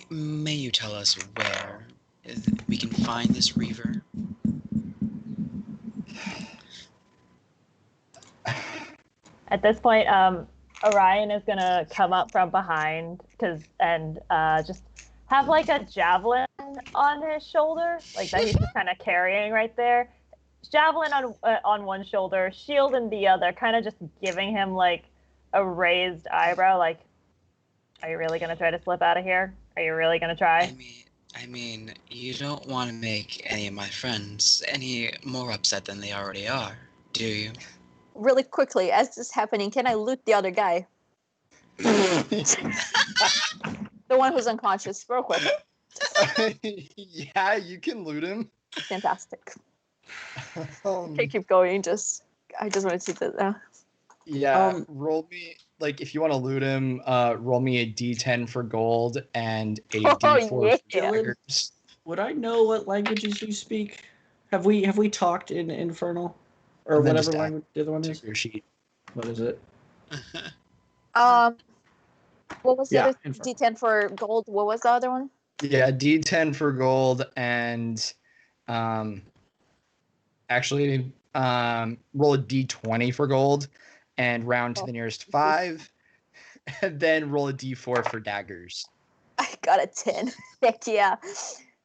may you tell us where we can find this Reaver? At this point, Orion is gonna come up from behind and just have like a javelin on his shoulder, like that he's just kind of carrying right there. Javelin on one shoulder, shield in the other, kind of just giving him like a raised eyebrow. Like, are you really gonna try to slip out of here? Are you really gonna try? I mean, you don't want to make any of my friends any more upset than they already are, do you? Really quickly, as this is happening, can I loot the other guy? The one who's unconscious, real quick. Yeah, you can loot him. Fantastic. Okay, keep going. I just wanted to do that. Yeah, roll me, like, if you want to loot him, roll me a d10 for gold and a d4 for daggers. Would I know what languages you speak? Have we talked in Infernal? Or And then whatever just language the other one is? your sheet. What is it? What was the other Infernal. D10 for gold? What was the other one? Yeah, d10 for gold and actually roll a d20 for gold and round to the nearest 5, and then roll a d4 for daggers. I got a 10. Heck yeah.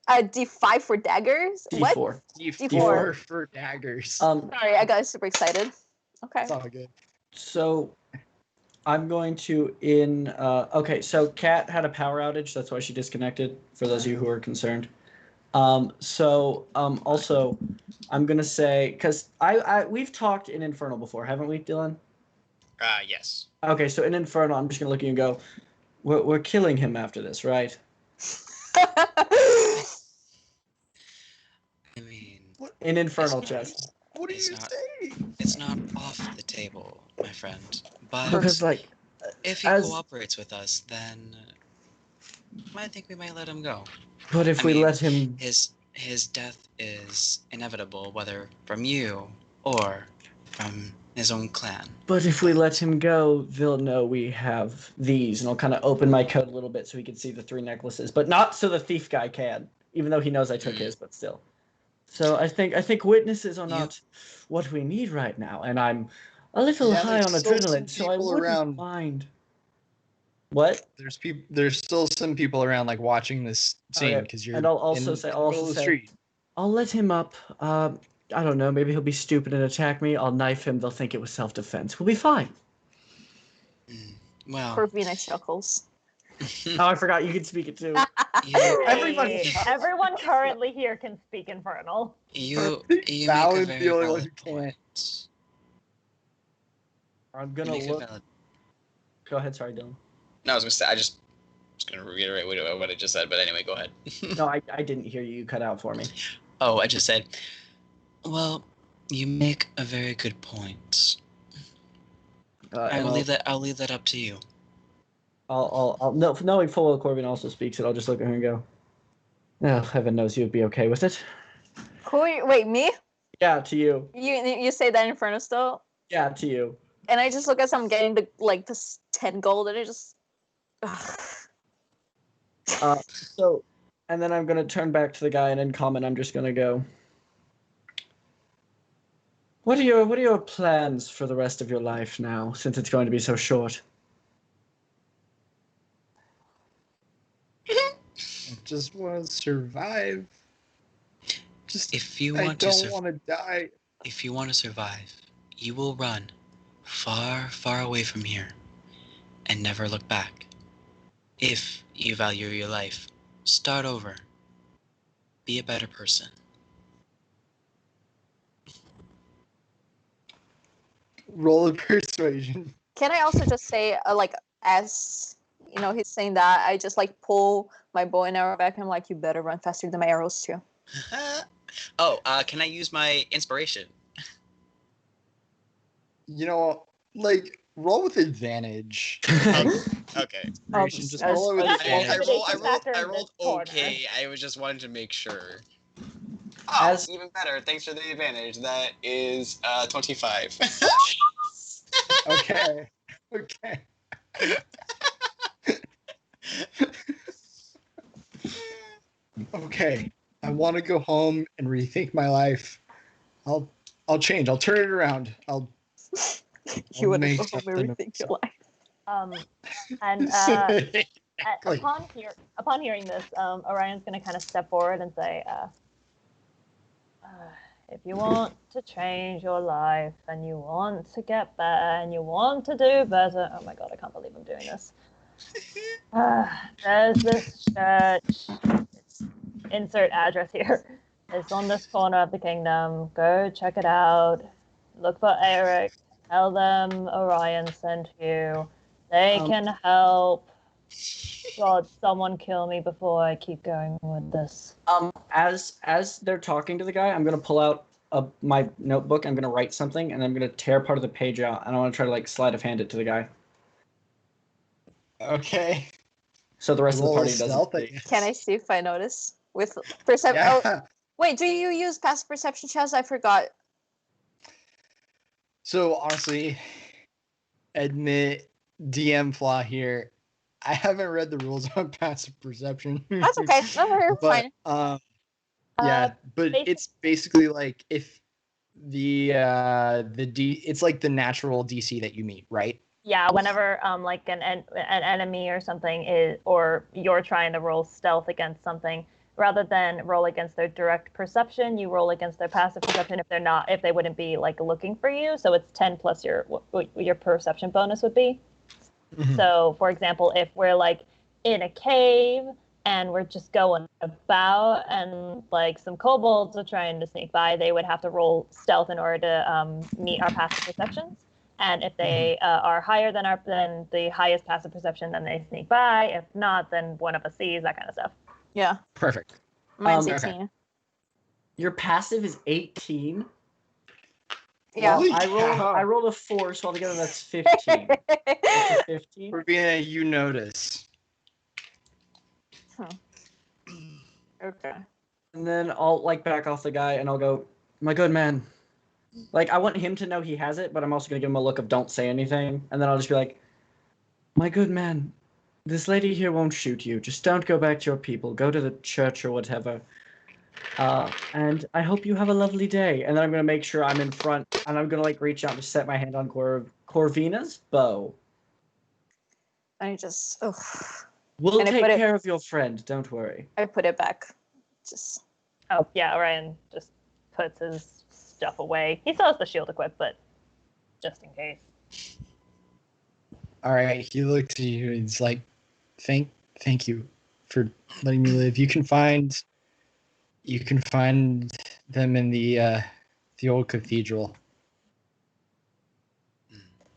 A D5 for daggers? D4. What? D4 for daggers. Sorry, I got super excited. Okay. It's all good. So I'm going to okay, so Kat had a power outage, that's why she disconnected, for those of you who are concerned. Also I'm gonna say, because we've talked in Infernal before, haven't we, Dylan? Yes. Okay, so in Infernal, I'm just gonna look at you and go, we're killing him after this, right? I mean, In Infernal, Chess. What do you say? it's not off the table, my friend. But Because like, if he cooperates with us, then I think we might let him go. but if we let him, his death is inevitable, whether from you or from his own clan. But if we let him go, they'll know we have these, and I'll kind of open my coat a little bit so he can see the 3 necklaces, but not so the thief guy can, even though he knows I took his, but still. So I think witnesses are not what we need right now, and I'm a little high on adrenaline, so I wouldn't mind. What? There's still some people around like watching this scene because you're and I'll also in say, the street. I'll let him up. I don't know. Maybe he'll be stupid and attack me. I'll knife him. They'll think it was self-defense. We'll be fine. Well, Corvina chuckles. Oh, I forgot you can speak it too. Everyone currently here can speak Infernal. You make a very valid point. I'm gonna look. Go ahead. Sorry, Dylan. No, I was gonna say. I was gonna reiterate what I just said, but anyway, go ahead. No, I didn't hear you. You cut out for me. Oh, I just said. Well, you make a very good point. I'll leave that up to you. I'll knowing full well Corbin also speaks it. I'll just look at her and go. Oh, heaven knows you'd be okay with it. Wait, me? Yeah, to you. You say that in front of still? Yeah, to you. And I just look as I'm getting this 10 gold, and it just. So, and then I'm gonna turn back to the guy, and in common, I'm just gonna go. What are your plans for the rest of your life now, since it's going to be so short? I just want to survive. I don't want to die. If you want to survive, you will run far, far away from here and never look back. If you value your life, start over. Be a better person. Roll of persuasion. Can I also just say, as he's saying that, I just pull my bow and arrow back, and I'm like, you better run faster than my arrows too. Oh, can I use my inspiration? Roll with advantage. Okay. Just roll with advantage. I rolled okay. I was just wanting to make sure. Oh, even better. Thanks for the advantage. That is 25. Okay. Okay. I want to go home and rethink my life. I'll change. I'll turn it around. You want to go home and rethink your life. And upon hearing this, Orion's going to kind of step forward and say, if you want to change your life and you want to get better and you want to do better, oh my god, I can't believe I'm doing this. There's this church. Insert address here. It's on this corner of the kingdom. Go check it out. Look for Eric. Tell them Orion sent you. They can help. God, someone kill me before I keep going with this. As they're talking to the guy, I'm gonna pull out my notebook. I'm gonna write something, and I'm gonna tear part of the page out, and I want to try to sleight of hand it to the guy. Okay. So the rest of the party doesn't. Can I see if I notice with perception? Yeah. Oh, wait, do you use passive perception, Chaz? I forgot. So honestly, admit DM flaw here. I haven't read the rules on passive perception. That's okay. No, you're fine. Yeah, but it's basically like if it's like the natural DC that you meet, right? Yeah, whenever an enemy or something is, or you're trying to roll stealth against something, rather than roll against their direct perception, you roll against their passive perception if they wouldn't be looking for you. So it's 10 plus what your perception bonus would be. Mm-hmm. So, for example, if we're in a cave and we're just going about and some kobolds are trying to sneak by, they would have to roll stealth in order to meet our passive perceptions. And if they are higher than the highest passive perception, then they sneak by. If not, then one of us sees, that kind of stuff. Yeah. Perfect. Mine's 18. Okay. Your passive is 18? Yeah. Well, I rolled a 4, so altogether that's 15. That's 15? For being you notice. Okay. And then I'll back off the guy and I'll go, my good man, Like, I want him to know he has it, but I'm also going to give him a look of don't say anything. And then I'll just be like, my good man, this lady here won't shoot you. Just don't go back to your people. Go to the church or whatever. And I hope you have a lovely day. And then I'm going to make sure I'm in front, and I'm going to, like, reach out and just set my hand on Corvina's bow. I just, oh, We'll And I take put it- care of your friend. Don't worry. I put it back. Just, Oh, yeah, Orion just puts his stuff away. He still has the shield equipped, but just in case. All right, he looks at you and he's like, thank you for letting me live. You can find them in the old cathedral.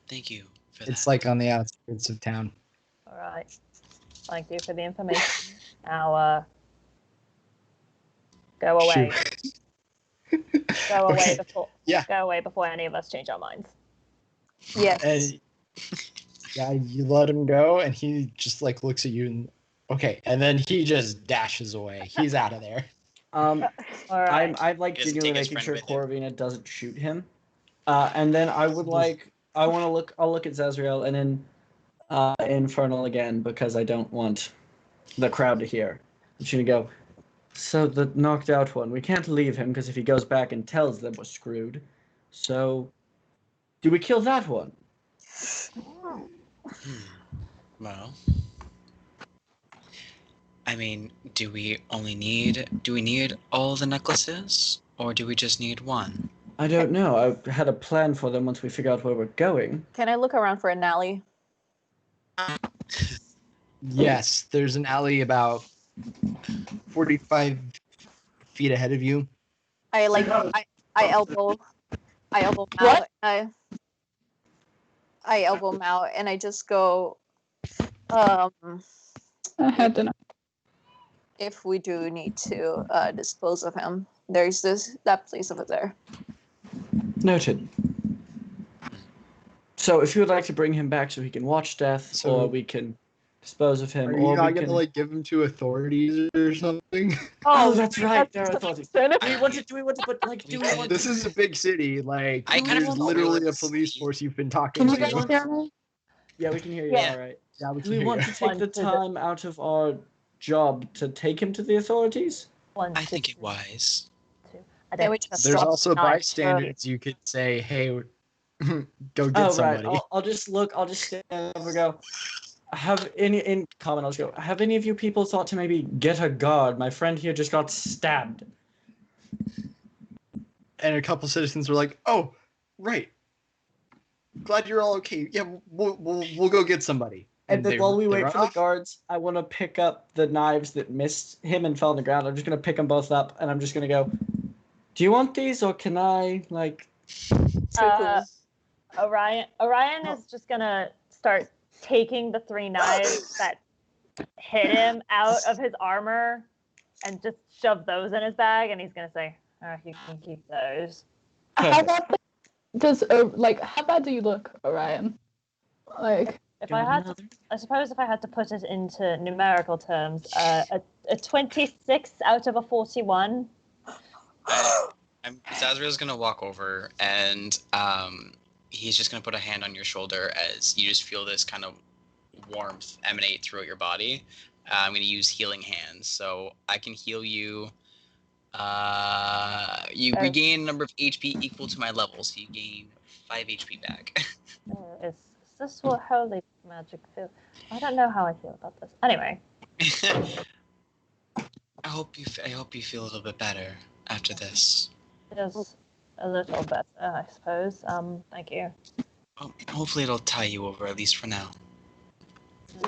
Thank you for that. It's like on the outskirts of town. All right. Thank you for the information. Now, go away. Shoot. Go away Okay. before. Yeah. Go away before any of us change our minds. yes. And yeah, you let him go, and he just like looks at you and okay, and then he just dashes away. He's out of there. All right. I'm like He doesn't genuinely take his making friend sure with him. Corvina doesn't shoot him. And then I would like, I'll look at Zazriel and then Infernal again because I don't want the crowd to hear. I'm just gonna go, so the knocked out one, we can't leave him because if he goes back and tells them we're screwed. So, do we kill that one? Well, I mean, do we need all the necklaces, or do we just need one? I don't know. I had a plan for them once we figure out where we're going. Can I look around for an alley? Yes, there's an alley about 45 feet ahead of you. I elbow out. What? I elbow him out, and I just go. I had to know. If we do need to dispose of him, there's that place over there. Noted. So, if you would like to bring him back so he can watch death, So- or we can dispose of him, Are or you not we gonna can... like give him to authorities or something? Oh, that's right. that's There are authorities. Then if Do we want to put like? Do we We want? This is a big city. Like, I kind of there's thought we literally would a police see- force you've been talking Can you to. guys hear me? Yeah, we can hear you. Yeah. All right. Yeah, we Do can we hear want you. to take the One to the- time out of our job to take him to the authorities? I think it wise. I Yeah, don't we just There's drop also the knife. bystanders. You could say, "Hey, go get Oh, somebody." right. I'll just look. I'll just stand over and go. Have any in common? I'll just go. Have any of you people thought to maybe get a guard? My friend here just got stabbed. And a couple citizens were like, "Oh, right. Glad you're all okay. Yeah, we'll go get somebody." And then they- while we they wait run for the off. guards, I want to pick up the knives that missed him and fell on the ground. I'm just gonna pick them both up, and I'm just gonna go. Do you want these, or can I like? Orion is just gonna start taking the 3 knives that hit him out of his armor and just shove those in his bag, and he's gonna say, "Oh, you can keep those." How bad how bad do you look, Orion? Like, If I had, I suppose, if I had to put it into numerical terms, a 26 out of a 41. Zazriel's gonna walk over and he's just gonna put a hand on your shoulder as you just feel this kind of warmth emanate throughout your body. I'm gonna use healing hands, so I can heal you. You regain a number of HP equal to my level, so you gain 5 HP back. Is this what holy magic feels? I don't know how I feel about this. Anyway, I hope you feel a little bit better after this. just a little better, I suppose. Thank you. Well, hopefully it'll tie you over, at least for now.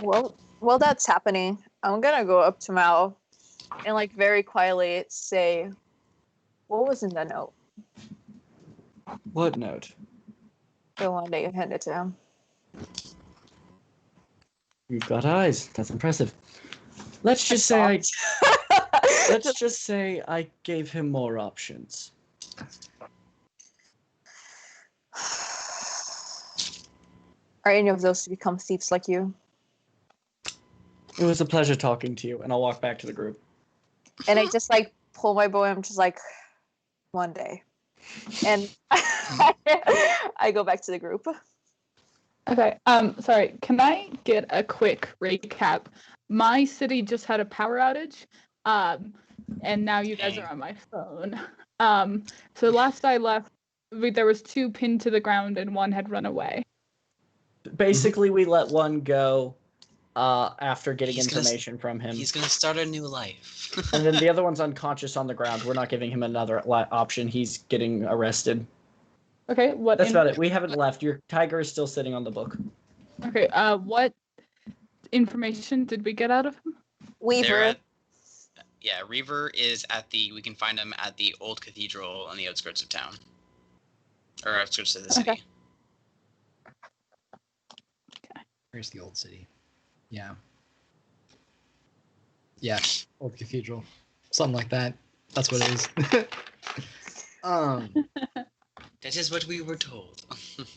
Well, while that's happening, I'm gonna go up to Mao and like very quietly say, "What was in the note? What note? The one that you handed to him." You've got eyes. That's impressive. Let's just say let's just say I gave him more options. Are any of those to become thieves like you? It was a pleasure talking to you, and I'll walk back to the group. And I just like pull my bow. I'm just like, one day, and I go back to the group. Okay. Sorry. Can I get a quick recap? My city just had a power outage. And now you guys are on my phone. So last I left, there was 2 pinned to the ground and 1 had run away. Basically, we let one go after getting He's gonna information from him. He's gonna start a new life. And then the other one's unconscious on the ground. We're not giving him another option. He's getting arrested. Okay. That's about it. We haven't left. Your tiger is still sitting on the book. Okay. What information did we get out of him? Weaver. Reaver is at the. We can find him at the old cathedral on the outskirts of town, or outskirts of the city. Okay. Where's the old city? Yeah. Yeah, old cathedral. Something like that. That's what it is. That is what we were told.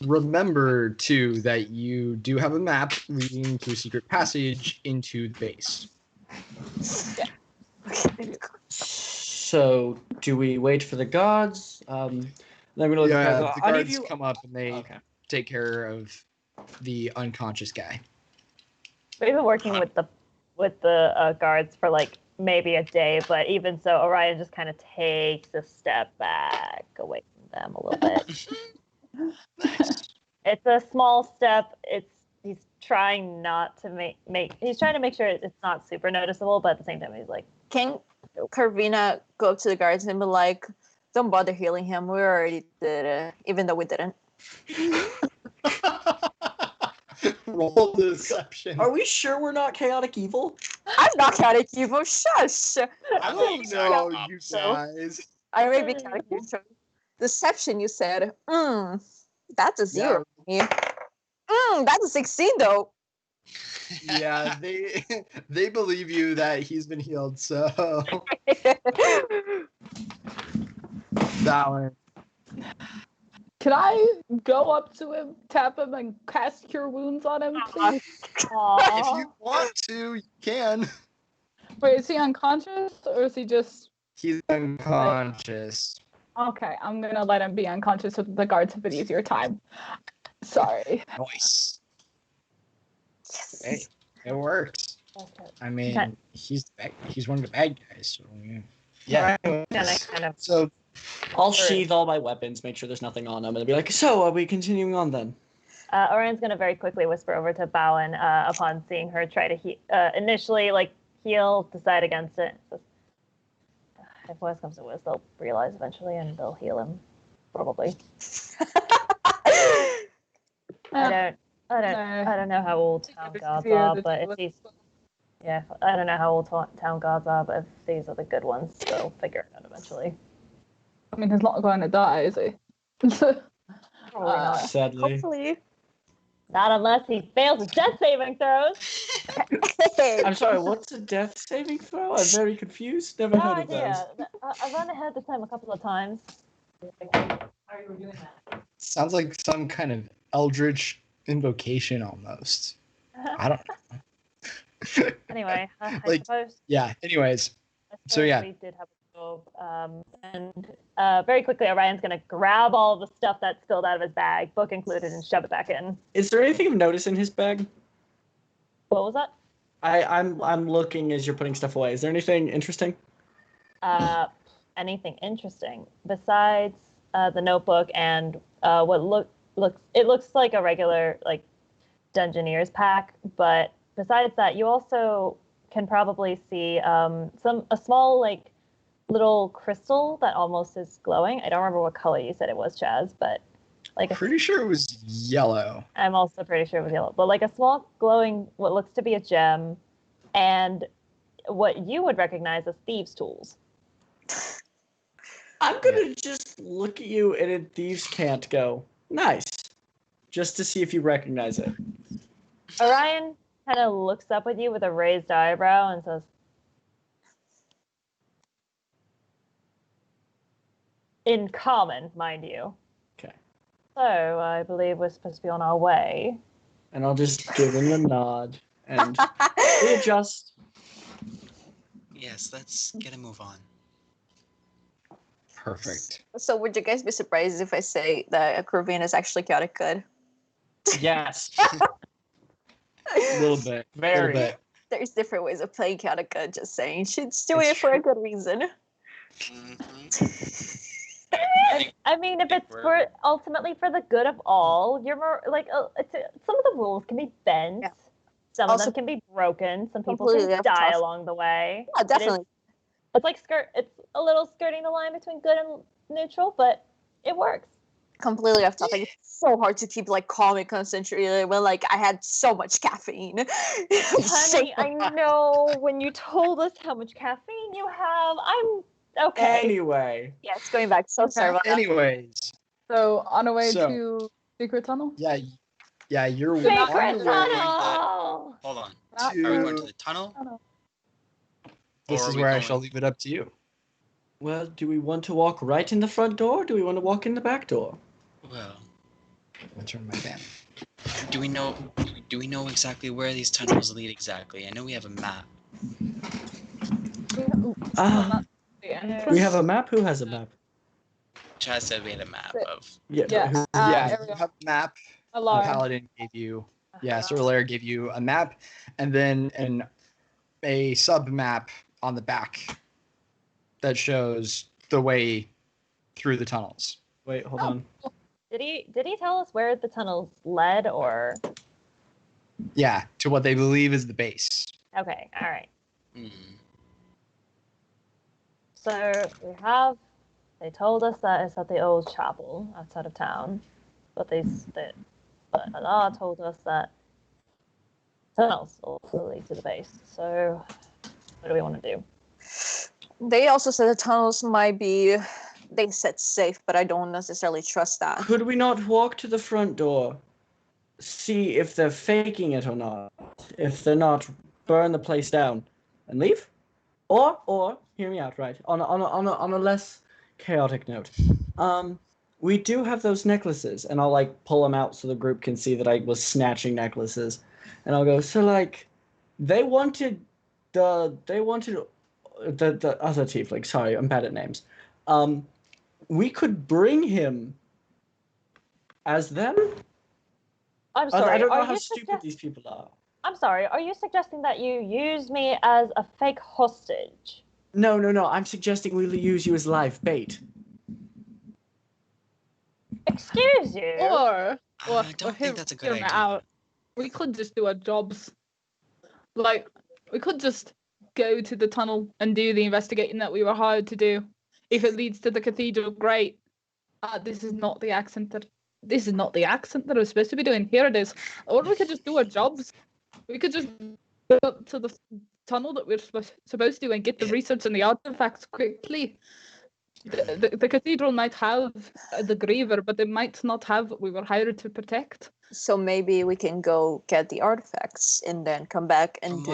Remember, too, that you do have a map leading to a secret passage into the base. So, do we wait for the guards? Then we're gonna look at The guards you... come up and they take care of the unconscious guy. We've been working with the guards for like maybe a day, but even so, Orion just kind of takes a step back away from them a little bit. Nice. It's a small step. He's trying not to he's trying to make sure it's not super noticeable, but at the same time, he's like, Can Carvina go up to the guards and be like, don't bother healing him. We already did it, even though we didn't. Roll deception. Are we sure we're not chaotic evil? I'm not chaotic evil. Shush. I don't know, you guys. I may be chaotic evil. Deception, you said. That's a 0 for me. That's a 16 though. Yeah, they believe you that he's been healed, so balance. Can I go up to him, tap him, and cast Cure Wounds on him, please? If you want to, you can. Wait, is he unconscious, or is he just... He's unconscious. Okay, I'm gonna let him be unconscious so that the guards have an easier time. Sorry. Nice. Yes. Hey, it works. I mean, he's one of the bad guys. So yeah. So I'll sheathe all my weapons, make sure there's nothing on them, and be like, so are we continuing on then? Orion's going to very quickly whisper over to Bowen upon seeing her try to initially heal, decide against it. If worse comes to worse, they'll realize eventually and they'll heal him, probably. I don't know how old town guards are, but if these, I don't know how old town guards are, but if these are the good ones, they'll figure it out eventually. I mean, he's not going to die, is he? Probably not. Sadly. Hopefully. Not unless he fails his death saving throws. I'm sorry, what's a death saving throw? I'm very confused. Never No heard of idea. those. I've run ahead this time a couple of times. sounds like some kind of eldritch invocation almost. I don't know. Anyway, I suppose. Yeah. Anyways, so yeah. We did have a job, and very quickly, Orion's gonna grab all of the stuff that's spilled out of his bag, book included, and shove it back in. Is there anything of notice in his bag? What was that? I'm looking as you're putting stuff away. Is there anything interesting? Anything interesting besides the notebook and what looks like a regular Dungeoneer's pack, but besides that, you also can probably see a small little crystal that almost is glowing. I don't remember what color you said it was, Chaz, but pretty sure it was yellow. I'm also pretty sure it was yellow, but a small glowing, what looks to be a gem, and what you would recognize as thieves' tools. I'm gonna just look at you and in Thieves Can't go, nice. Just to see if you recognize it. Orion kind of looks up at you with a raised eyebrow and says, in common, mind you. Okay. So, I believe we're supposed to be on our way. And I'll just give him a nod and readjust. Yes, let's get a move on. Perfect. So would you guys be surprised if I say that Corvina is actually chaotic good? Yes. A little bit. A Very. little bit. There's different ways of playing chaotic good, just saying. She's doing it for a good reason. I mean, if it's for ultimately for the good of all, you're more like some of the rules can be bent. Yeah. Some Also- of them can be broken. Some people Completely can off die topic. along the way. Yeah, definitely. It's like it's a little skirting the line between good and neutral, but it works. Completely off topic. It's so hard to keep like calm and concentrated when like I had so much caffeine. Honey, I know when you told us how much caffeine you have, I'm okay. Anyway. Yes, going back. So sorry about that. Anyways, So on our way So- to Secret Tunnel. yeah, you're on Secret your way tunnel. Hold on. to. Are we going to the tunnel? This Or is are we where I going- shall leave it up to you. Well, do we want to walk right in the front door? Or do we want to walk in the back door? Well, I'll turn my fan. do we know exactly where these tunnels lead exactly? I know we have a map. We have a map? Who has a map? Chaz said we had a map of. Yeah. Yeah. Who, Yeah, There we you go. have a map. Alarm. Paladin gave you. Yeah, Sorlair gave you a map, and then a sub map on the back that shows the way through the tunnels. Wait, hold on. Did he tell us where the tunnels led or? Yeah, to what they believe is the base. Okay, all right. Hmm. So they told us that it's at the old chapel outside of town, but but Allah told us that tunnels also lead to the base. So what do we want to do? They also said the tunnels might be, they said safe, but I don't necessarily trust that. Could we not walk to the front door, see if they're faking it or not? If they're not, burn the place down and leave? Or hear me out, right? On a less chaotic note, we do have those necklaces, and I'll like pull them out so the group can see that I was snatching necklaces, and I'll go. So like, they wanted the other tiefling. Sorry, I'm bad at names. We could bring him as them. I'm sorry. I don't know are how you stupid these people are. I'm sorry. Are you suggesting that you use me as a fake hostage? No. I'm suggesting we'll use you as live bait. Excuse you. Or I don't think that's a good hear me idea. out. We could just do our jobs. Like, we could just go to the tunnel and do the investigating that we were hired to do. If it leads to the cathedral, great. This is not the accent that I was supposed to be doing. Here it is. Or we could just do our jobs. We could just go up to the tunnel that we're supposed to and get the research and the artifacts quickly. The cathedral might have the Griever, but they might not have what we were hired to protect. So maybe we can go get the artifacts and then come back and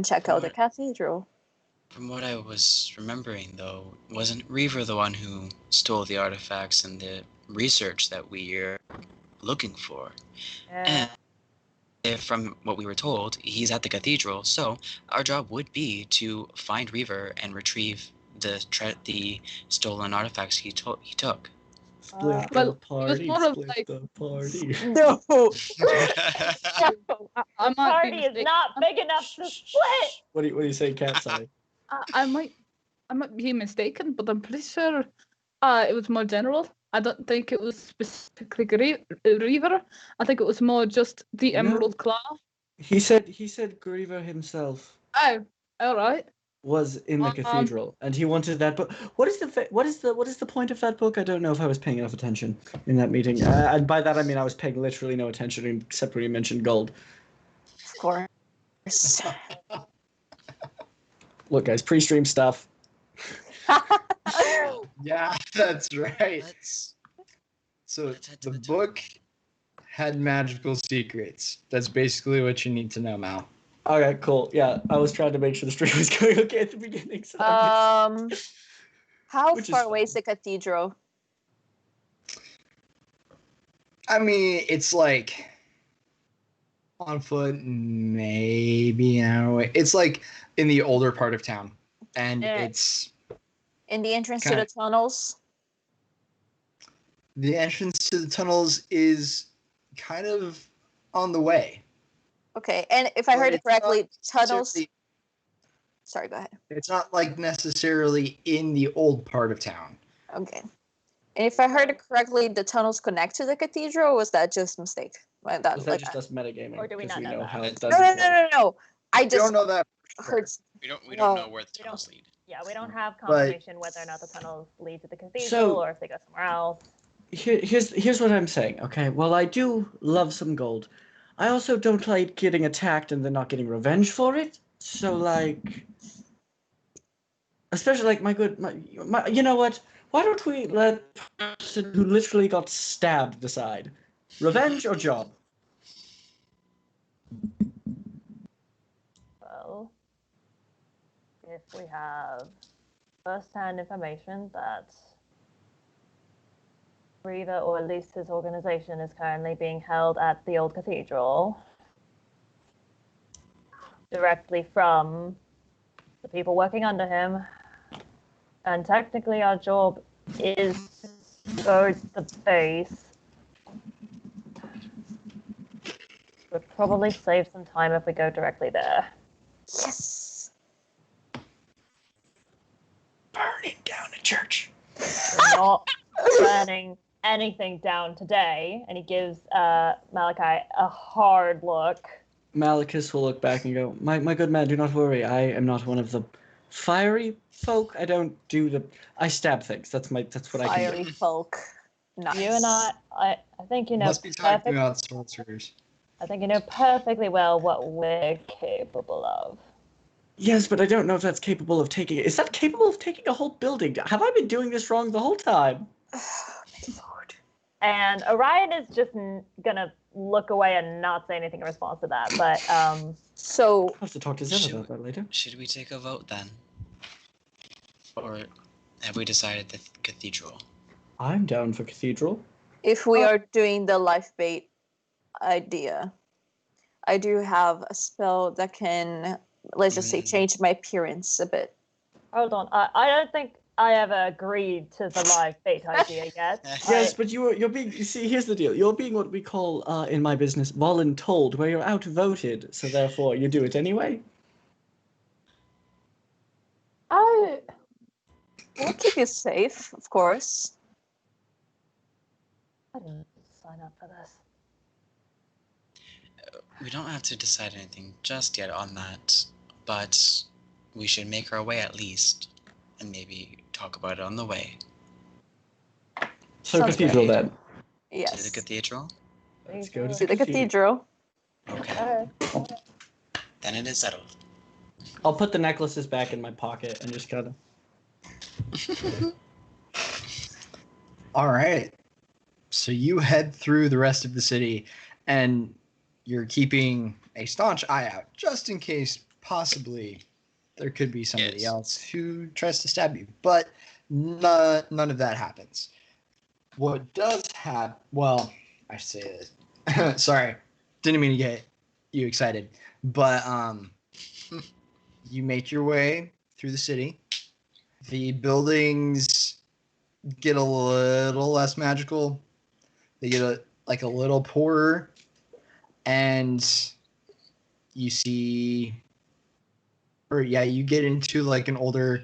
check out the cathedral. From what I was remembering, though, wasn't Reaver the one who stole the artifacts and the research that we are looking for? And if, from what we were told, he's at the cathedral, so our job would be to find Reaver and retrieve the stolen artifacts he took. Split Well, the it was party. more of Split like- the party. No. I might Party be is mistaken. not big enough to split. What do you say, Cat? Sorry. I might be mistaken, but I'm pretty sure it was more general. I don't think it was specifically Reaver. I think it was more just the No. Emerald Claw. He said Griever himself Oh, all right. was in the cathedral, and he wanted that book. What is the point of that book? I don't know if I was paying enough attention in that meeting. And by that I mean I was paying literally no attention except when he mentioned gold. Of course. Look, guys, pre-stream stuff. Yeah, that's right. So let's head to the the tunnel. book had magical secrets. That's basically what you need to know, Mal. Okay, cool. Yeah, I was trying to make sure the stream was going okay at the beginning. So How Which is far away is fine. the cathedral? I mean, it's like on foot, maybe an hour away. It's like in the older part of town, and Yeah. it's In the entrance to the tunnels? The entrance to the tunnels is kind of on the way. Okay, and if I heard it correctly, tunnels... Sorry, go ahead. It's not like necessarily in the old part of town. Okay. And if I heard it correctly, the tunnels connect to the cathedral, or was that just a mistake? Was that just us metagaming? Or do we not know that? How it No, doesn't no, work. no, no, no. I We don't just know that. heard... We don't know where the tunnels lead. Yeah, we don't have confirmation whether or not the tunnels lead to the cathedral or if they go somewhere else. Here's what I'm saying, okay? Well, I do love some gold. I also don't like getting attacked and then not getting revenge for it. So, like... Especially, like, my you know what? Why don't we let the person who literally got stabbed decide? Revenge or job? Well, if we have first-hand information that Riva, or at least his organization, is currently being held at the old cathedral, directly from the people working under him, and technically our job is to go to the base. We'd probably save some time if we go directly there. Yes! Burning down a church. We're not burning anything down today. And he gives Malachi a hard look. Malachus will look back and go, my good man, do not worry. I am not one of the fiery folk. I don't do the... I stab things. That's what I can Fiery do. folk. Nice. You and I think you know Must be talking perfect, about sorcerers. I think you know perfectly well what we're capable of. Yes, but I don't know if that's capable of taking... Is that capable of taking a whole building? Have I been doing this wrong the whole time? Lord. And Orion is just gonna look away and not say anything in response to that. But So... I'll have to talk to Zeb about that later. Should we take a vote then? Or have we decided the cathedral? I'm down for cathedral. if we are doing the life bait idea, I do have a spell that can, let's just say, change my appearance a bit. Hold on. I don't think I ever agreed to the live bait idea yet. Yes, but you're being, you see, here's the deal. You're being what we call, in my business, voluntold, where you're outvoted, so therefore you do it anyway. We'll keep you safe, of course. I didn't sign up for this. We don't have to decide anything just yet on that, but we should make our way at least, and maybe talk about it on the way. So Sounds cathedral great. then. Yes. To the cathedral? Let's go To the cathedral. Okay. Then it is settled. I'll put the necklaces back in my pocket and just kind of... All right. So you head through the rest of the city, and you're keeping a staunch eye out, just in case possibly there could be somebody else who tries to stab you. But none of that happens. What does happen... Well, I say this. Sorry. Didn't mean to get you excited. But you make your way through the city. The buildings get a little less magical. They get a little poorer, and you see, you get into like an older,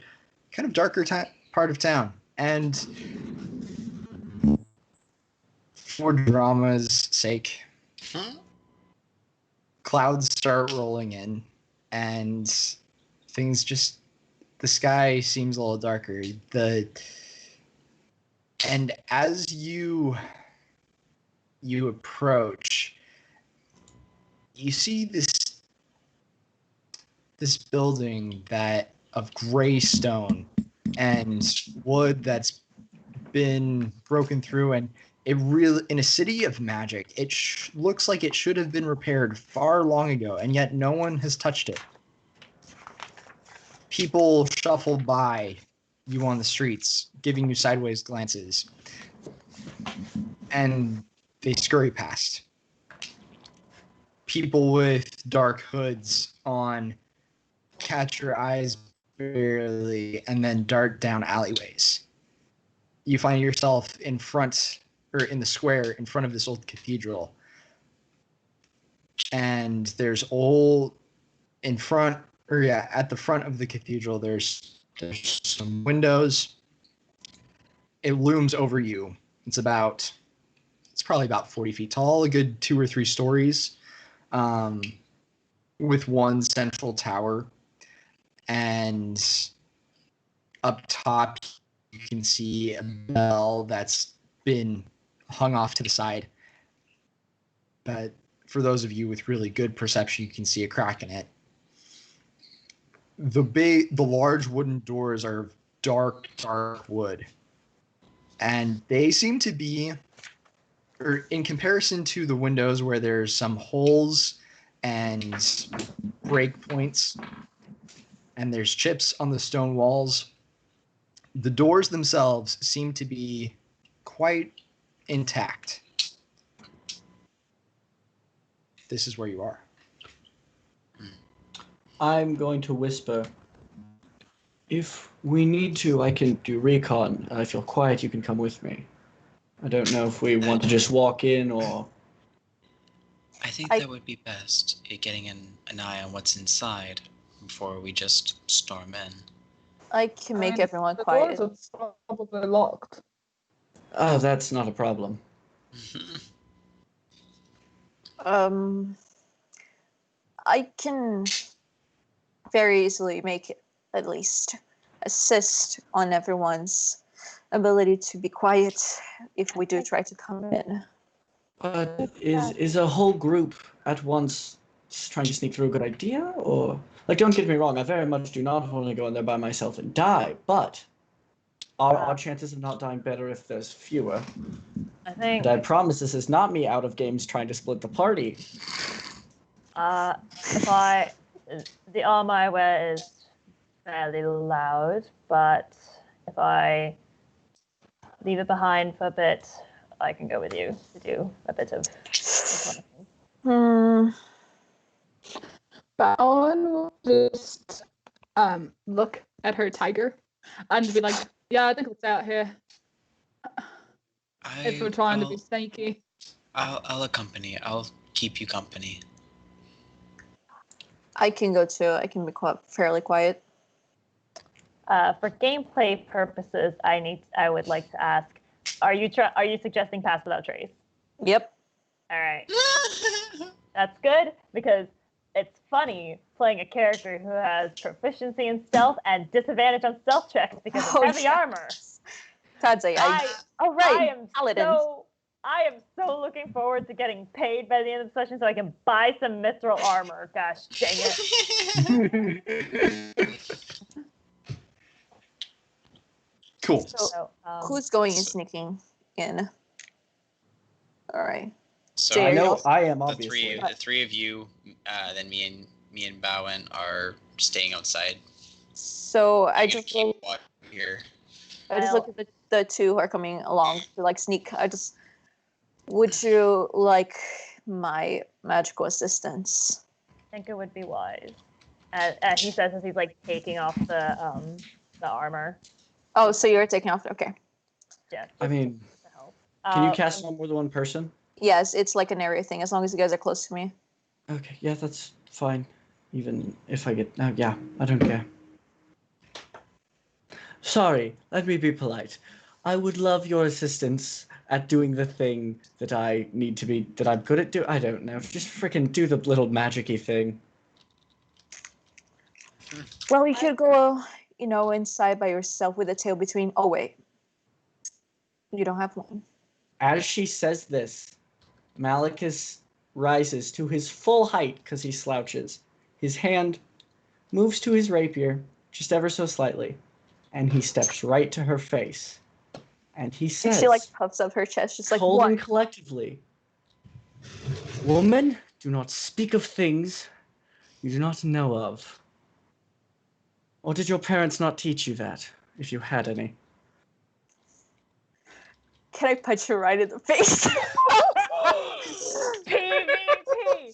kind of darker part of town, and for drama's sake, clouds start rolling in, and things just, the sky seems a little darker. And as you approach, you see this building that of gray stone and wood that's been broken through, and it really, in a city of magic, it looks like it should have been repaired far long ago, and yet no one has touched it. People shuffle by you on the streets, giving you sideways glances, and they scurry past. People with dark hoods on catch your eyes barely, and then dark down alleyways. You find yourself in the square in front of this old cathedral. And there's at the front of the cathedral, there's some windows. It looms over you. It's probably about 40 feet tall, a good 2 or 3 stories, with one central tower. And up top, you can see a bell that's been hung off to the side. But for those of you with really good perception, you can see a crack in it. The large wooden doors are dark wood. And they seem to be, or in comparison to the windows where there's some holes and break points, and there's chips on the stone walls, the doors themselves seem to be quite intact. This is where you are. I'm going to whisper. If we need to, I can do recon. If you're quiet, you can come with me. I don't know if we want to just walk in or... I think that would be best, getting an eye on what's inside before we just storm in. I can make everyone quiet. The doors are probably locked. Oh, that's not a problem. I can very easily at least assist on everyone's ability to be quiet if we do try to come in. Is a whole group at once trying to sneak through a good idea? Or, like, don't get me wrong, I very much do not want to go in there by myself and die, but are our chances of not dying better if there's fewer? I think. And I promise this is not me out of games trying to split the party. The armor I wear is fairly loud, but if I leave it behind for a bit, I can go with you to do a bit of reconnaissance. Bowen will just look at her tiger and be like, yeah, I think it's out here. If we're trying to be sneaky. I'll accompany. I'll keep you company. I can go too. I can be fairly quiet. For gameplay purposes, I would like to ask: Are you suggesting pass without trace? Yep. All right. That's good because it's funny playing a character who has proficiency in stealth and disadvantage on stealth checks because of heavy armor. Tadze, I am so looking forward to getting paid by the end of the session so I can buy some mithril armor. Gosh dang it. Cool. So, who's going and sneaking in? All right. So I know I am, the obviously. the three of you, then me and Bowen are staying outside. So I just keep watch here. I just look at the two who are coming along to like sneak. Would you like my magical assistance? I think it would be wise. He says as he's like taking off the armor. Oh, so you're taking off? Okay. Yeah. I mean, can you cast on more than one person? Yes, it's like an area thing as long as you guys are close to me. Okay, yeah, that's fine. Even if I get... yeah, I don't care. Sorry, let me be polite. I would love your assistance at doing the thing that I need to be... that I'm good at doing. I don't know. Just freaking do the little magic-y thing. Well, you could go, inside by yourself with a tail between... Oh, wait. You don't have one. As she says this, Malicus rises to his full height because he slouches. His hand moves to his rapier, just ever so slightly, and he steps right to her face. And he says... And she, puffs up her chest, just like, cold what? and collectively, woman, do not speak of things you do not know of. Or did your parents not teach you that, if you had any? Can I punch her right in the face? PvP!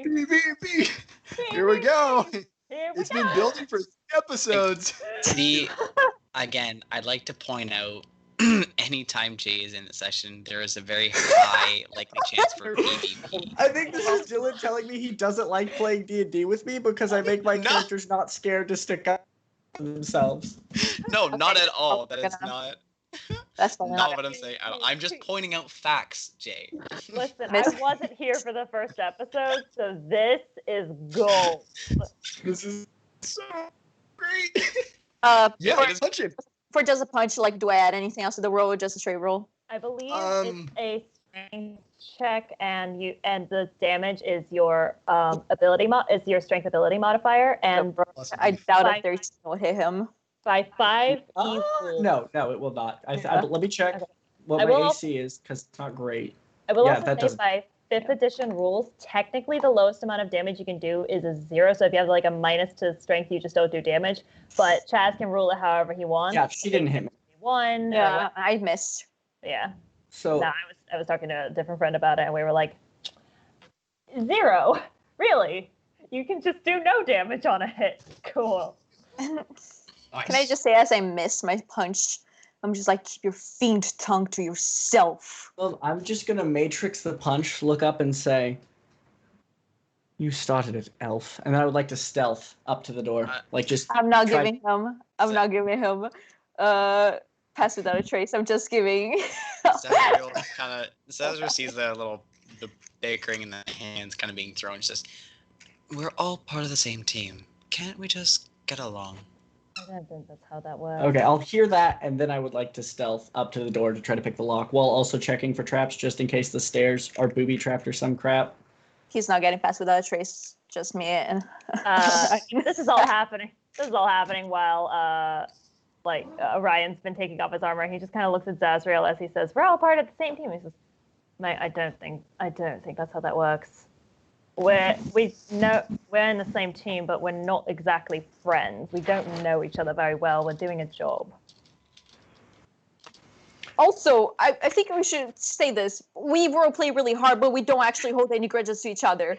PvP! Here we go. It's been building for episodes. Again, I'd like to point out, anytime Jay is in the session, there is a very high likely chance for PvP. I think this is Dylan telling me he doesn't like playing D&D with me because I make my No. characters not scared to stick up for themselves. No, not Okay, at all. we're That is gonna- not That's fine. not what I'm saying. I'm just pointing out facts, Jay. Listen, I Miss- wasn't here for the first episode, so this is gold. This is so great. Yeah, for, it is- punch him. for just a punch, like, do I add anything else to the roll or just a straight roll? I believe Um, it's a strength check, and the damage is your is your strength ability modifier, and I doubt Five. if 13 will hit him. by 5 he will. No, it will not. Let me check Okay. what I my will AC is because it's not great. I will Yeah, also that say doesn't- by 5th edition rules, technically the lowest amount of damage you can do is a 0. So if you have like a minus to strength, you just don't do damage. But Chaz can rule it however he wants. Yeah, she didn't hit me. 1. Yeah, I missed. Yeah. So No, I was talking to a different friend about it, and we were like, 0? Really? You can just do no damage on a hit. Cool. Can I just say, as I miss my punch, I'm just like, keep your fiend tongue to yourself. well, I'm just gonna matrix the punch, look up and say, "You started it, elf," and then I would like to stealth up to the door, like just. I'm not Try- giving him. I'm not giving him. Pass without a trace. I'm just giving. Zazriel sees the bickering in the hands kind of being thrown. It's just, we're all part of the same team. Can't we just get along? I don't think that's how that works. Okay, I'll hear that, and then I would like to stealth up to the door to try to pick the lock, while also checking for traps just in case the stairs are booby-trapped or some crap. He's not getting past without a trace. Just me and. This is all happening. This is all happening while Orion's been taking off his armor. He just kind of looks at Zazriel as he says, "We're all part of the same team." He says, "Mate, I don't think that's how that works. We're in the same team, but we're not exactly friends. We don't know each other very well. We're doing a job." Also, I think we should say this. We roleplay really hard, but we don't actually hold any grudges to each other.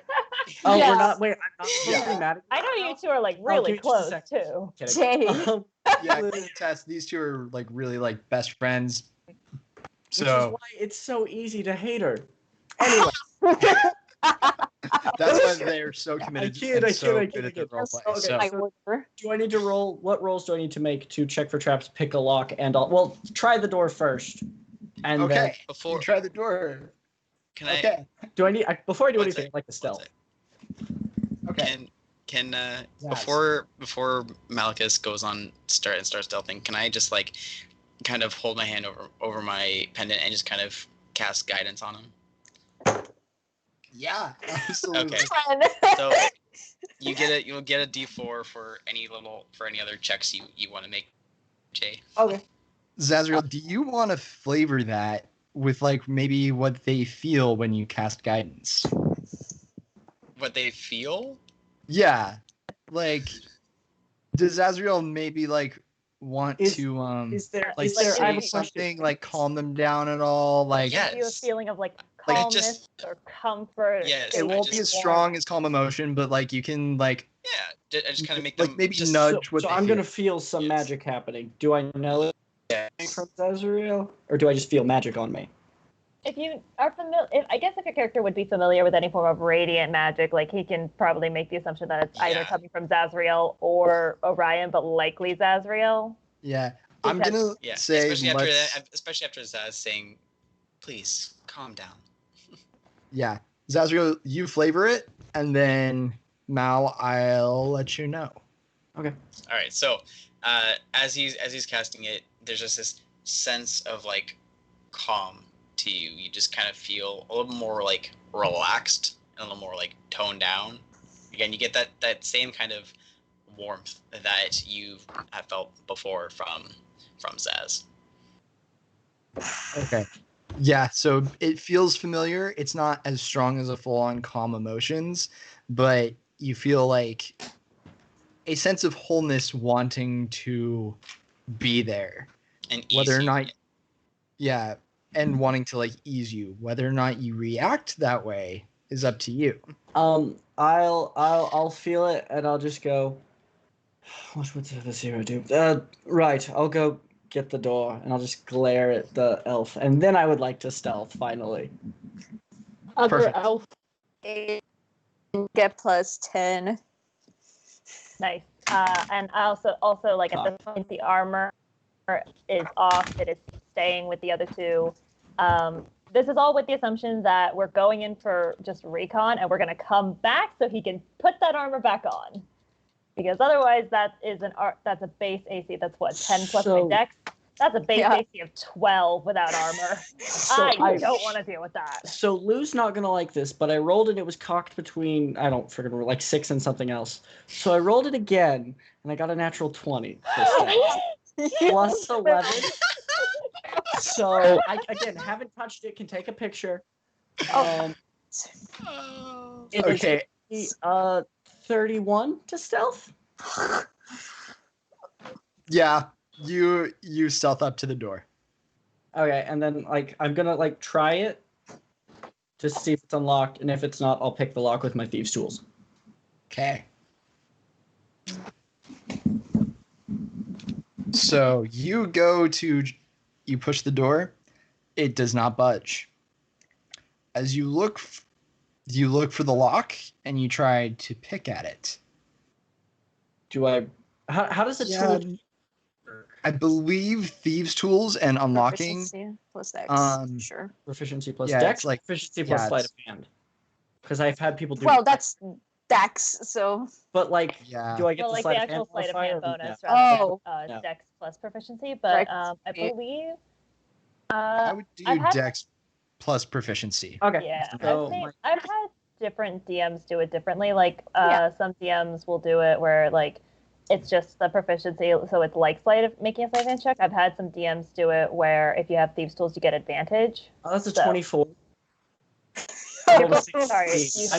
Oh, Yeah. we're not. Wait, I'm not supposed to be mad at you. I know you two are like give really me just a close second. too. Kidding. Jay. Yeah, I can attest. These two are like really like best friends. Which is So why it's so easy to hate her. Anyway, that's why they're so committed kid, and I so kid, good at their That's roleplay. okay. So My order. do I need to roll? What rolls do I need to make to check for traps, pick a lock, and all? Well, try the door first. And then, okay, Before, you try the door. can I? Okay, do I need before I do One anything? sec, I'd like to one stealth. sec. okay. Can Yes. before Malchus goes on starts stealthing, can I just like kind of hold my hand over my pendant and just kind of cast guidance on him? Yeah, absolutely. Okay. Friend. So you'll get a D4 for any other checks you want to make, Jay. Okay. Zazriel, do you want to flavor that with like maybe what they feel when you cast guidance? What they feel? Yeah, like does Zazriel maybe like want Is- to Is there? like Is there? I have say a question. something like calm them down at all? Like Yeah. Give you a Yes. feeling of like Like, calmness just- or comfort. Yes, it I won't be just- as strong as calm emotion, but like you can like Yeah, I just kind of make like them maybe just nudge what So they I'm feel. gonna feel some Yes. magic happening. Do I know it Yes. from Zazriel, or do I just feel magic on me? If you are familiar, I guess if your character would be familiar with any form of radiant magic, like he can probably make the assumption that it's either Yeah. coming from Zazriel or Orion, but likely Zazriel. Yeah, I'm Because- gonna Yeah, say especially after Zaz saying, "Please calm down." yeah, Zazriel, you flavor it, and then Mal, I'll let you know. All right, so as he's casting it, there's just this sense of like calm to you. You just kind of feel a little more like relaxed and a little more like toned down. Again, you get that same kind of warmth that you have felt before from Zaz. Okay. Yeah, so it feels familiar. It's not as strong as a full-on calm emotions, but you feel like a sense of wholeness wanting to be there. And Whether or easy. not yeah, and wanting to like ease you. Whether or not you react that way is up to you. I'll feel it, and I'll just go. What would the zero do? Right. I'll go get the door, and I'll just glare at the elf, and then I would like to stealth finally. Other Perfect. elf. Get plus 10. Nice. And I also like at this point the armor is off. It is staying with the other two. This is all with the assumption that we're going in for just recon and we're gonna come back so he can put that armor back on. Because otherwise that's a base AC that's what, 10 plus my dex? That's a base AC of 12 without armor. I don't want to deal with that. So Lou's not gonna like this, but I rolled and it was cocked between I don't freaking remember, like 6 and something else. So I rolled it again and I got a natural 20 this time. Plus 11. So I again haven't touched it, can take a picture. Okay. 31 to stealth. Yeah, you stealth up to the door. Okay, and then like I'm gonna like try it to see if it's unlocked, and if it's not, I'll pick the lock with my thieves' tools. Okay. So you push the door. It does not budge. As you look for the lock and you try to pick at it. Do I? How does the tool? I believe thieves' tools and unlocking. Proficiency plus Dex. Sure. Proficiency plus Yeah, Dex. it's like proficiency plus sleight of hand. Because I've had people do. Well, that's Dex. So. But like, yeah. do I get the like sleight the of hand actual sleight of hand bonus Oh. rather than No. Dex plus proficiency? But I believe. I would do Dex plus proficiency. Okay. Yeah, So I've had different DMs do it differently. Like some DMs will do it where like it's just the proficiency, so it's like making a sleight of hand check. I've had some DMs do it where if you have thieves' tools, you get advantage. Oh, that's a 24. Sorry, I'm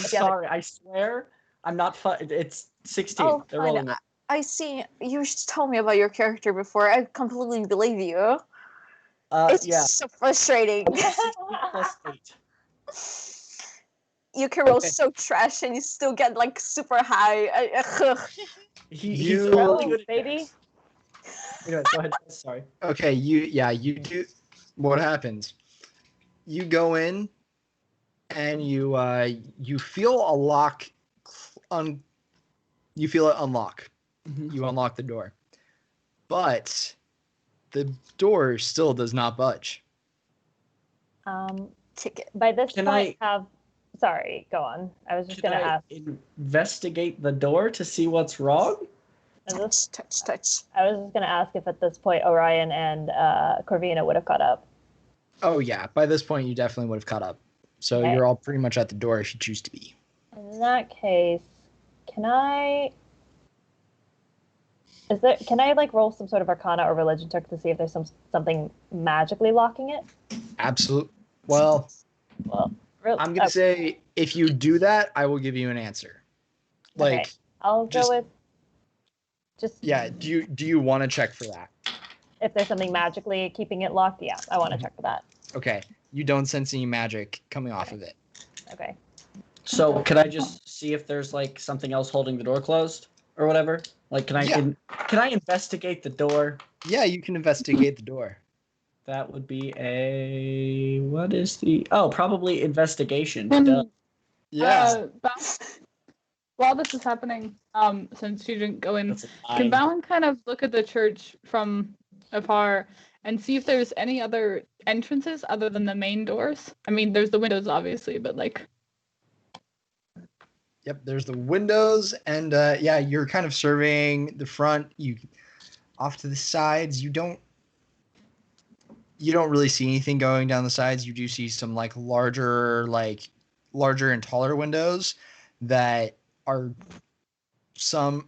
sorry. I swear, I'm not. It's 16. Oh, They're rolling it. I see. You just told me about your character before. I completely believe you. It's so frustrating. Plus 8. You can roll so trash and you still get like super high. He's really good at baby. Anyway, go ahead. Sorry. Okay, you do. What happens? You go in, and you feel a lock. You feel it unlock. Mm-hmm. You unlock the door, but the door still does not budge. Ticket. By this point, sorry, go on. I was just going to ask. Investigate the door to see what's wrong? Touch. I was just going to ask if at this point Orion and Corvina would have caught up. Oh, yeah. By this point, you definitely would have caught up. So you're all pretty much at the door if you choose to be. In that case, can I like roll some sort of Arcana or Religion check to see if there's something magically locking it? Absolutely. Well, I'm gonna say if you do that, I will give you an answer. Like, okay. I'll go with just. Yeah. Do you want to check for that? If there's something magically keeping it locked, yeah, I want to check for that. Okay. You don't sense any magic coming off of it. Okay. So could I just see if there's like something else holding the door closed or whatever? Like, can I investigate the door? Yeah, you can investigate the door. That would be probably investigation. Yeah. While this is happening, since she didn't go in, can Valen kind of look at the church from afar and see if there's any other entrances other than the main doors? I mean, there's the windows, obviously, but like... Yep, there's the windows, and you're kind of surveying the front. You off to the sides, you don't really see anything going down the sides. You do see some larger and taller windows that are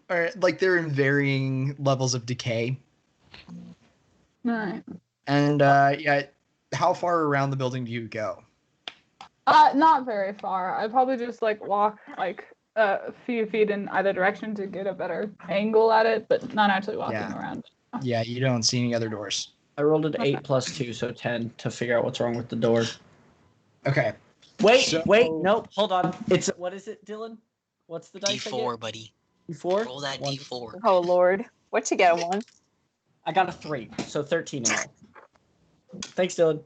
they're in varying levels of decay. Right. And how far around the building do you go? Not very far. I probably just walk a few feet in either direction to get a better angle at it, but not actually walking around. Yeah, you don't see any other doors. I rolled an 8 plus 2, so 10 to figure out what's wrong with the door. Okay. Wait, nope, hold on. What is it, Dylan? What's the dice? D4, buddy. D4? Roll that One. D4. Oh Lord, what you get a one? I got a 3, so 13 in all. Thanks, Dylan.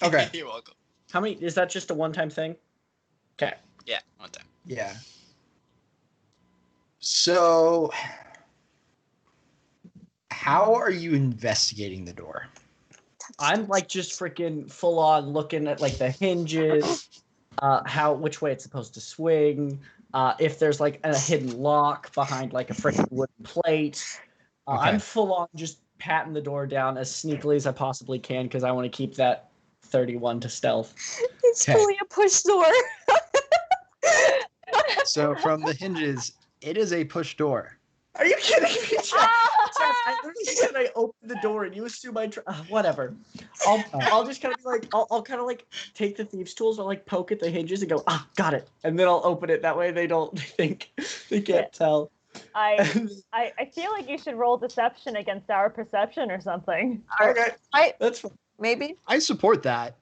Okay. You're welcome. How many? Is that just a one-time thing? Okay. Yeah, one time. Yeah. So, how are you investigating the door? I'm like just freaking full on looking at like the hinges, which way it's supposed to swing, if there's like a hidden lock behind like a freaking wooden plate. Okay. I'm full on just patting the door down as sneakily as I possibly can because I want to keep that 31 to stealth. It's Okay. fully a push door. So, from the hinges, it is a push door. Are you kidding me, Jeff? Jeff, I literally said I opened the door and you assume whatever. I'll just kind of be like, I'll kind of like take the thieves' tools, I'll like poke at the hinges and go, got it. And then I'll open it. That way they don't think, they can't tell. I feel like you should roll deception against our perception or something. Okay, that's fine. Maybe. I support that.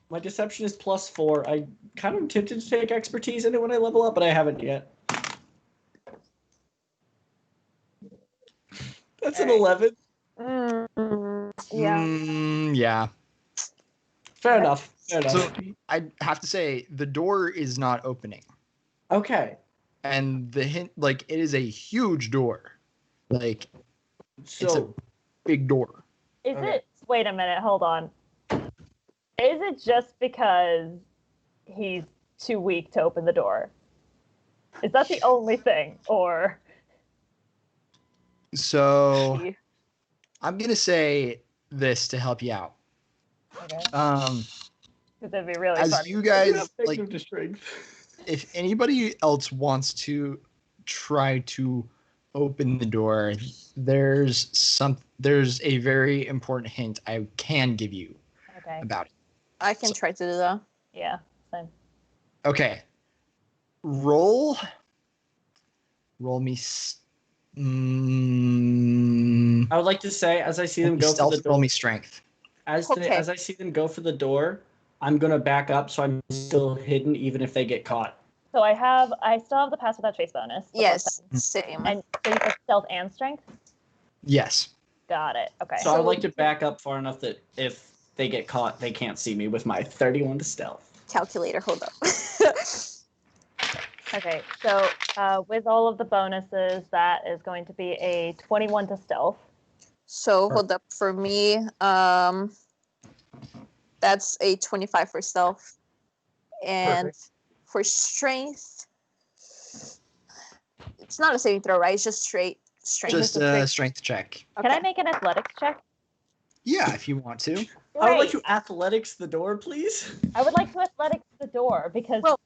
My deception is +4. I kind of tempted to take expertise in it when I level up, but I haven't yet. That's an Alright. 11. Yeah. Yeah. Fair enough. So, I have to say, the door is not opening. Okay. And the hint, like, it is a huge door. Like, it's a So big door. Is Okay. it? Wait a minute. Hold on. Is it just because he's too weak to open the door? Is that the only thing, or? So, I'm going to say this to help you out. Okay. Um, Because it'd be really as funny. you guys, like, to strength. if anybody else wants to try to open the door, there's a very important hint I can give you Okay. about it. I can try to do that. Yeah. Same. Okay. Roll me. I would like to say, as I see them go for Stealth. the door, Roll me strength. as Okay. I see them go for the door, I'm gonna back up so I'm still hidden, even if they get caught. So I still have the pass without trace bonus. the Yes, +7. same. And so you said stealth and strength. Yes. Got it. Okay. So I would like to back up far enough that if they get caught, they can't see me with my 31 to stealth. Calculator, hold up. Okay. So with all of the bonuses, that is going to be a 21 to stealth. So hold up for me. That's a 25 for stealth, and for strength, it's not a saving throw, right? It's just straight strength. Just a strength check. Can I make an athletics check? Yeah, if you want to. I would like Great. to athletics the door, please. I would like to athletics the door because Well-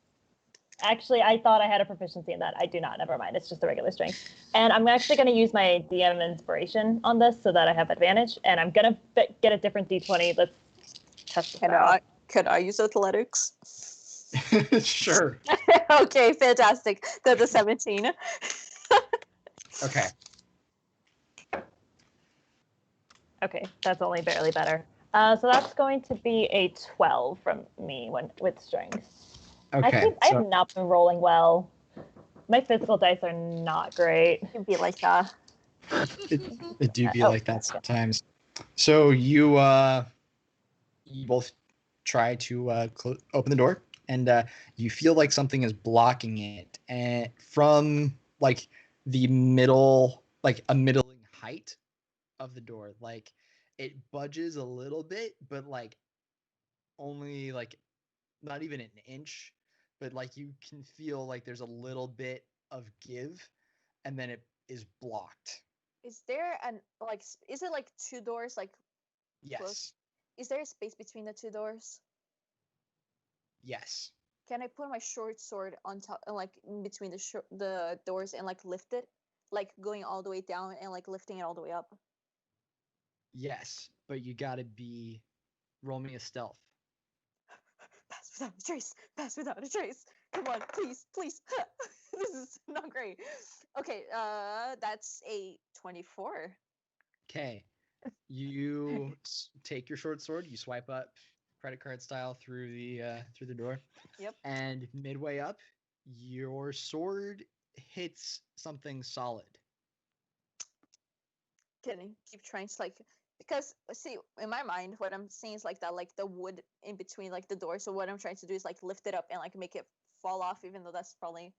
actually I thought I had a proficiency in that. I do not. Never mind. It's just a regular strength. And I'm actually going to use my DM inspiration on this so that I have advantage. And I'm going to get a different D20. Let's test this out. Could I use athletics? Sure. Okay, fantastic. That's a 17. Okay. Okay, that's only barely better. So that's going to be a 12 from me with strength. Okay. I have not been rolling well. My physical dice are not great. It'd be like that. It do be like that sometimes. So you both try to open the door, and you feel like something is blocking it, and from like the middle, like a middling height of the door, like it budges a little bit, but like only like not even an inch, but like you can feel like there's a little bit of give, and then it is blocked. Is there is it like two doors? Like, Yes. close? Is there a space between the two doors? Yes. Can I put my short sword on top, like in between the doors, and like lift it, like going all the way down and like lifting it all the way up? Yes, but you gotta roll me a stealth. Pass without a trace. Pass without a trace. Come on, please, please. This is not great. Okay, that's a 24. Okay. You take your short sword, you swipe up credit card style through the door. Yep. And midway up, your sword hits something solid. Can I keep trying to like because see in my mind what I'm seeing is like that like the wood in between like the door. So what I'm trying to do is like lift it up and like make it fall off, even though that's probably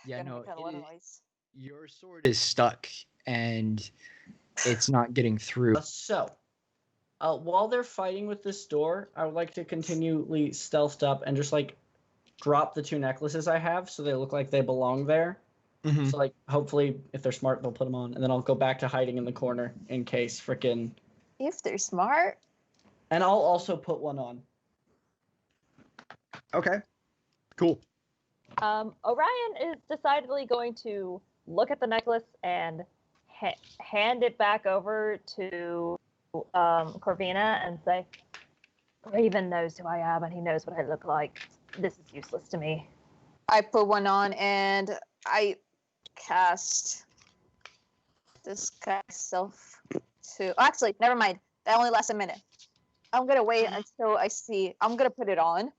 Yeah, gonna no, make a lot of noise. your sword is stuck and it's not getting through. While they're fighting with this door, I would like to continually stealth up and just like drop the 2 necklaces I have so they look like they belong there. Mhm. So like hopefully if they're smart they'll put them on, and then I'll go back to hiding in the corner in case frickin'. If they're smart. And I'll also put one on. Okay, cool. Orion is decidedly going to look at the necklace and hand it back over to Corvina and say, Raven knows who I am and he knows what I look like. This is useless to me. I put one on and I cast disguise self to. Oh, actually, never mind. That only lasts a minute. I'm gonna wait until I see. I'm gonna put it on.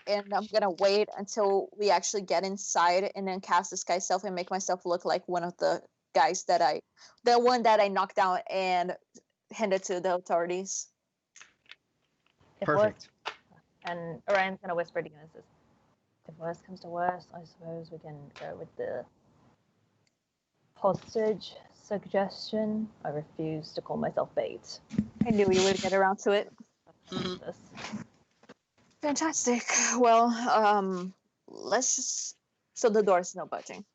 And I'm gonna wait until we actually get inside and then cast disguise self and make myself look like one of the guys the one that I knocked down and handed to the authorities. Perfect. And Orion's gonna whisper to you and says, if worse comes to worse, I suppose we can go with the hostage suggestion. I refuse to call myself bait. I knew we would get around to it. This. Fantastic. Well, let's just. So the door's no budging.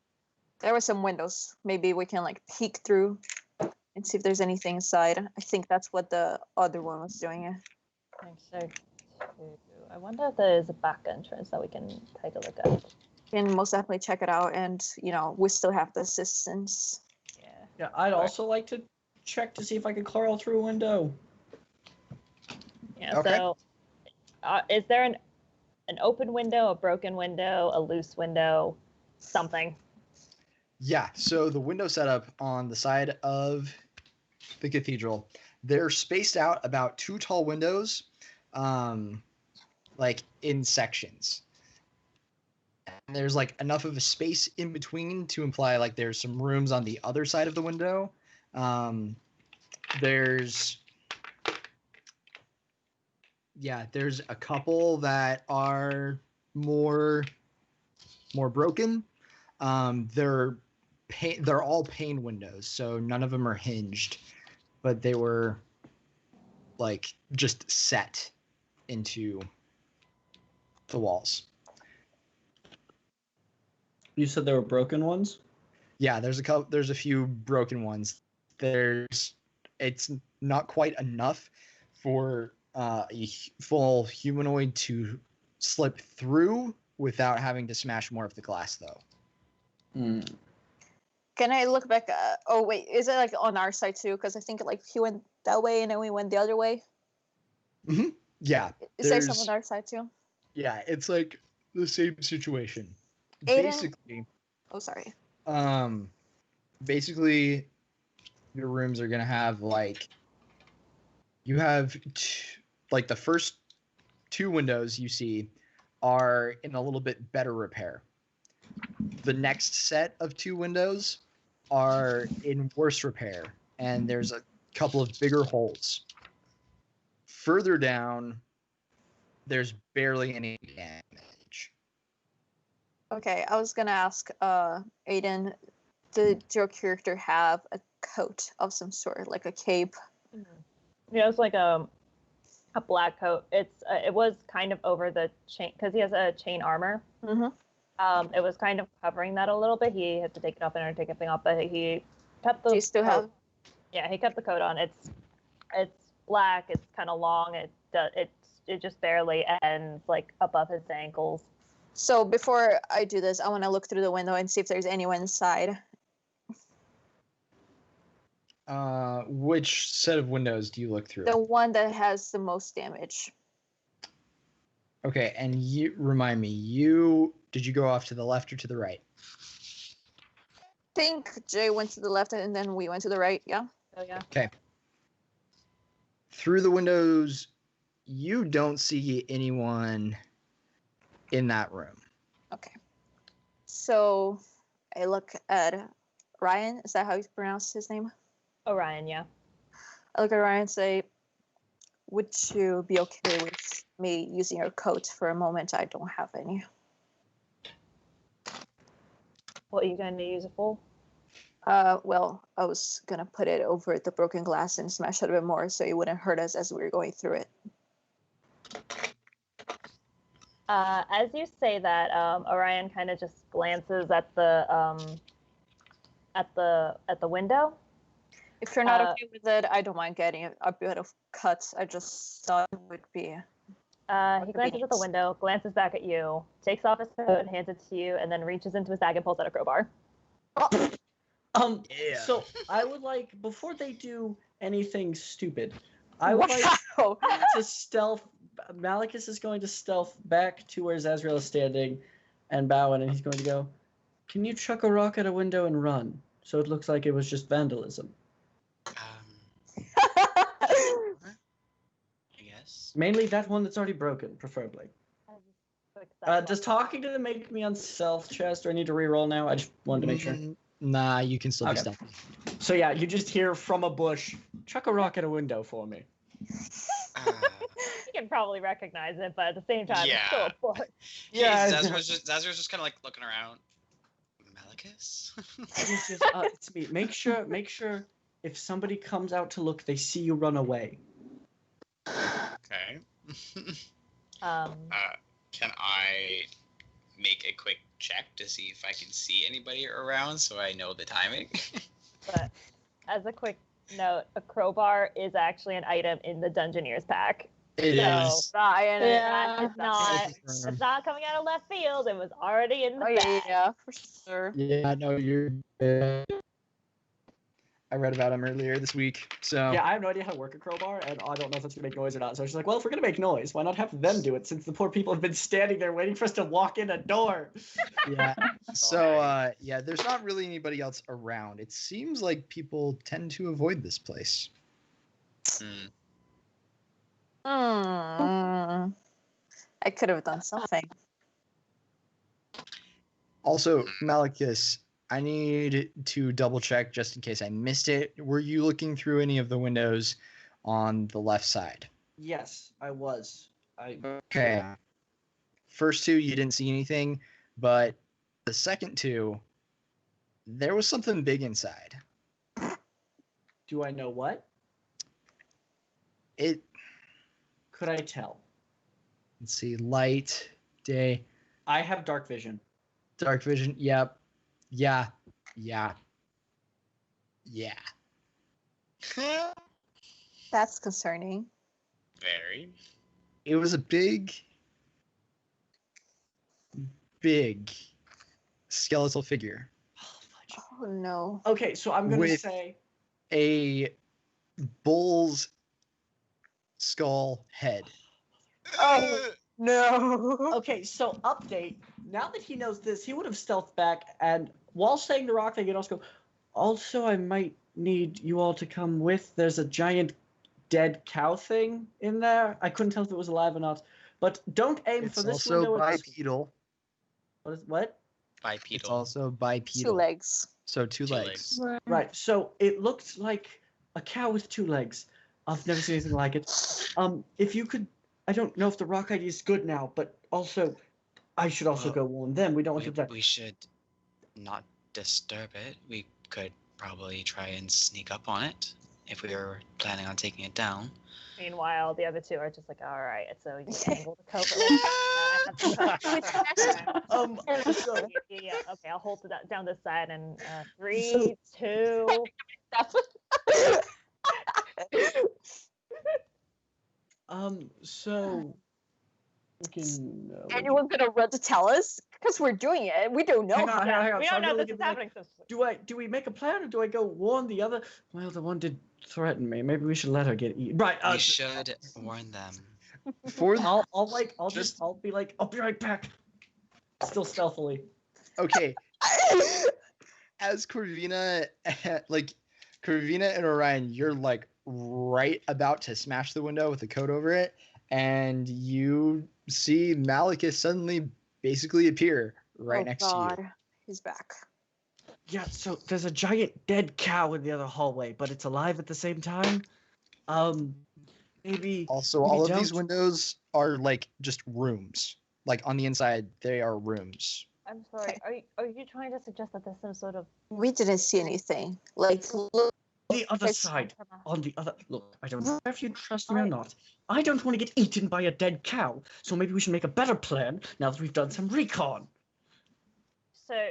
There were some windows. Maybe we can like peek through and see if there's anything inside. I think that's what the other one was doing. I think so too. I wonder if there's a back entrance that we can take a look at. Can most definitely check it out, and we still have the assistance. Yeah, I'd also like to check to see if I could crawl through a window. Yeah. Okay. So, is there an open window, a broken window, a loose window, something? Yeah, so the window setup on the side of the cathedral, they're spaced out about 2 tall windows, like in sections. And there's like enough of a space in between to imply like there's some rooms on the other side of the window. There's a couple that are more broken. They're all pane windows, so none of them are hinged, but they were like just set into the walls. You said there were broken ones? Yeah, there's a few broken ones. It's not quite enough for a full humanoid to slip through without having to smash more of the glass, though. Can I look back? Oh wait, is it like on our side too? Because I think like he went that way and then we went the other way. Mm-hmm. Yeah. Is there some on our side too? Yeah, it's like the same situation. Aiden? Basically. Oh, sorry. Basically, your rooms are gonna have like you have like the first 2 windows you see are in a little bit better repair. The next set of 2 windows are in worse repair, and there's a couple of bigger holes. Further down, there's barely any damage. Okay, I was gonna ask, Aiden, did your character have a coat of some sort, like a cape? Yeah, it's like a black coat. It was kind of over the chain because he has a chain armor. Mm-hmm. It was kind of covering that a little bit. He had to take it off and take everything off, but he kept the. Do you still have? Yeah, he kept the coat on. It's black. It's kind of long. It just barely ends like above his ankles. So before I do this, I want to look through the window and see if there's anyone inside. Which set of windows do you look through? The one that has the most damage. Okay, and you remind me, did you go off to the left or to the right? I think Jay went to the left and then we went to the right, yeah? Oh, yeah. Okay. Through the windows, you don't see anyone in that room. Okay. So I look at Ryan. Is that how you pronounce his name? Orion, yeah. I look at Ryan and say, would you be okay with me using your coat for a moment? I don't have any. What are you going to use it for? Well, I was gonna put it over the broken glass and smash it a bit more so it wouldn't hurt us as we were going through it. As you say that, Orion kind of just glances at the window. If you're not okay with it, I don't mind getting a bit of cut. I just thought it would be. He glances at the window, glances back at you, takes off his coat and hands it to you, and then reaches into his bag and pulls out a crowbar. Yeah. So I would like, before they do anything stupid, I would like to stealth. Malicus is going to stealth back to where Zazriel is standing and bowing, and he's going to go, can you chuck a rock at a window and run? So it looks like it was just vandalism. I guess. Mainly that one that's already broken, preferably. Does talking to them make me on stealth chest, or I need to reroll now? I just wanted to make sure. Nah, you can still be Okay. stealthy. So yeah, you just hear from a bush, chuck a rock at a window for me. You can probably recognize it, but at the same time, it's still a bush. Yeah, Zazra's just kind of like looking around. Malicus? Yes, it's me. Make sure if somebody comes out to look, they see you run away. Okay. Can I make a quick check to see if I can see anybody around so I know the timing? But as a quick note, a crowbar is actually an item in the Dungeoneer's pack. It is. Ryan, That is not. It's not coming out of left field. It was already in the bag. yeah, for sure. Yeah, no, you're. I read about him earlier this week. So Yeah, I have no idea how to work a crowbar, and I don't know if it's gonna make noise or not. So she's like, well, if we're gonna make noise, why not have them do it, since the poor people have been standing there waiting for us to walk in a door. yeah. So yeah, there's not really anybody else around. It seems like people tend to avoid this place. I could have done something. Also, Malicus, I need to double check just in case I missed it. Were you looking through any of the windows on the left side? Yes, I was. Okay. First two, you didn't see anything, but the second two, there was something big inside. Do I know what? Could I tell? Let's see, light, day. I have dark vision. Dark vision, yep. Yeah. That's concerning. Very. It was a big skeletal figure. Oh no. Okay, so I'm gonna With say a bull's skull head. Oh no. Okay, so update. Now that he knows this, he would have stealthed back, and while saying the rock thing, he'd also go, also, I might need you all to come with. There's a giant dead cow thing in there. I couldn't tell if it was alive or not. But don't aim It's for this also window. bipedal. What? Bipedal. It's also bipedal. 2 legs. So two legs. Right, so it looked like a cow with 2 legs. I've never seen anything like it. If you could, I don't know if the rock ID is good now, but also, I should also go warn them. We don't want to die. We should not disturb it. We could probably try and sneak up on it if we were planning on taking it down. Meanwhile, the other two are just like, all right, so you angle the coat. So, Yeah, okay, I'll hold it down this side and 3, 2. So, freaking, Anyone gonna run to tell us? Because we're doing it. We don't know. Hang on. We So don't I'm know really this is gonna be happening. do we make a plan, or do I go warn the other? Well, the one did threaten me. Maybe we should let her get eaten. Right. We should warn them. I'll be like, I'll be right back. Still stealthily. Okay. As Corvina, Corvina and Orion, you're like right about to smash the window with the coat over it, and you see Malicus suddenly basically appear right next to you. He's back. Yeah, so there's a giant dead cow in the other hallway, but it's alive at the same time. Maybe. Also, we all of these don't- windows are like just rooms. Like on the inside, they are rooms. I'm sorry. Are you trying to suggest that there's some sort of We didn't see anything. Like, look, The other it's- side. On the other. Look, I don't know if you trust me or not. I don't want to get eaten by a dead cow, so maybe we should make a better plan now that we've done some recon. so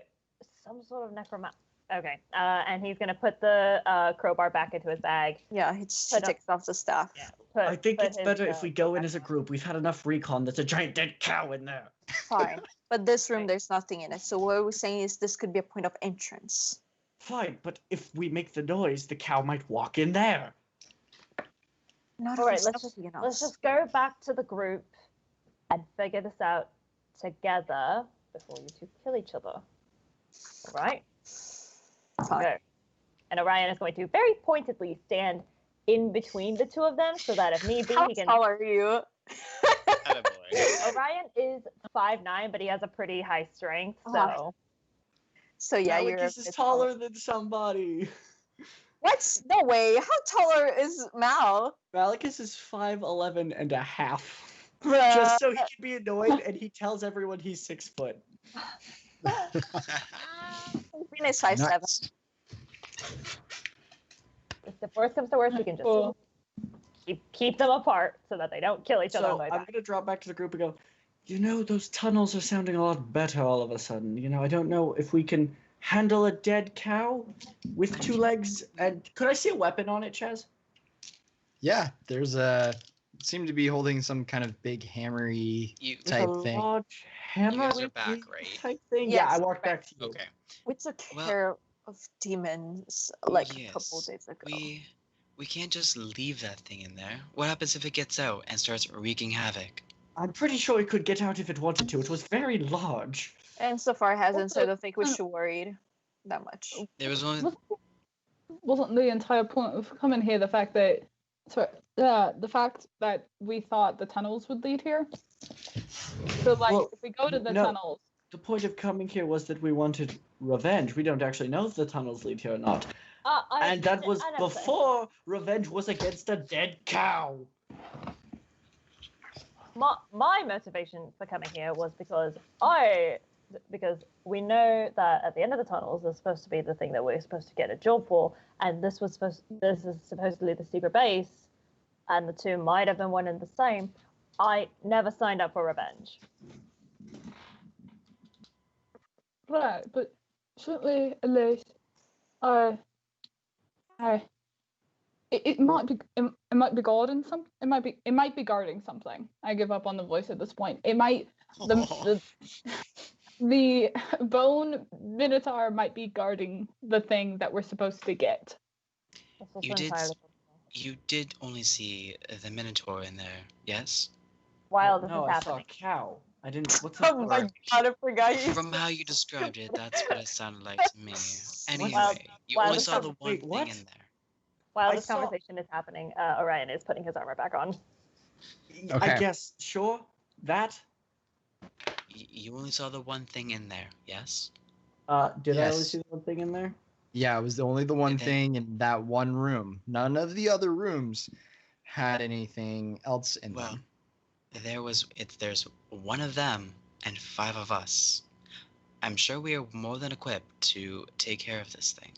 some sort of necromancer? Okay. And he's gonna put the crowbar back into his bag. yeah, he takes off the staff. Yeah. I think it's better if we go in as a group. We've had enough recon. There's a giant dead cow in there. Fine. But this room, there's nothing in it. So what we're saying is this could be a point of entrance. Fine, but if we make the noise, the cow might walk in there. Not All if right. it's Let's nothing else. just go back to the group and figure this out together before you two kill each other. All right. Fine. Go. And Orion is going to very pointedly stand in between the two of them so that if need be, How he can. tall are you? Attaboy. Orion is 5'9", but he has a pretty high strength, so. Uh-huh. So yeah, you're. Malachus is taller than somebody. What? No way. How taller is Mal? Malachus is 5'11 and a half. Bruh. Just so he can be annoyed and he tells everyone he's 6 foot. Green is 5'7". Nuts. If the worst comes to worst, we can just Cool. keep them apart so that they don't kill each other on So the way I'm back. going to drop back to the group and go, those tunnels are sounding a lot better all of a sudden. I don't know if we can handle a dead cow with 2 legs. And could I see a weapon on it, Chaz? Yeah, there's a seem to be holding some kind of big hammery You type Like a thing. large hammer guys are with back, wings right? type thing? Yes, Yeah, I walked right. back to you. okay? We took Well, care of demons like a Yes, couple days ago. we can't just leave that thing in there. What happens if it gets out and starts wreaking havoc? I'm pretty sure it could get out if it wanted to. It was very large. And so far it hasn't, so I don't think we Also- should worry that much. There was only Wasn't the entire point of coming here the fact that we thought the tunnels would lead here? So Well, if we go to the no. tunnels, The point of coming here was that we wanted revenge. We don't actually know if the tunnels lead here or not. And that was before revenge was against a dead cow. My motivation for coming here was because we know that at the end of the tunnels there's supposed to be the thing that we're supposed to get a job for, and this is supposedly the secret base, and the two might have been one and the same. I never signed up for revenge. right? But certainly, at least, it might be guarding some. It might be guarding something. I give up on the voice at this point. It might the bone minotaur might be guarding the thing that we're supposed to get. That's also You did- entirely possible. You did only see the Minotaur in there, yes? While this no, is I saw a happening. cow. I didn't. What's Oh my that? god, I forgot you. From how you described it, that's what it sounded like to me. Anyway, Well, you well, only this saw is- the one wait, thing what? in there. While I this saw- conversation is happening, Orion is putting his armor back on. I Okay. guess. Sure. That. You only saw the one thing in there, yes? Did I only Yes. see the one thing in there? Yeah, it was only the one And then- thing in that one room. None of the other rooms had anything else in Well, them. there's one of them and 5 of us. I'm sure we are more than equipped to take care of this thing.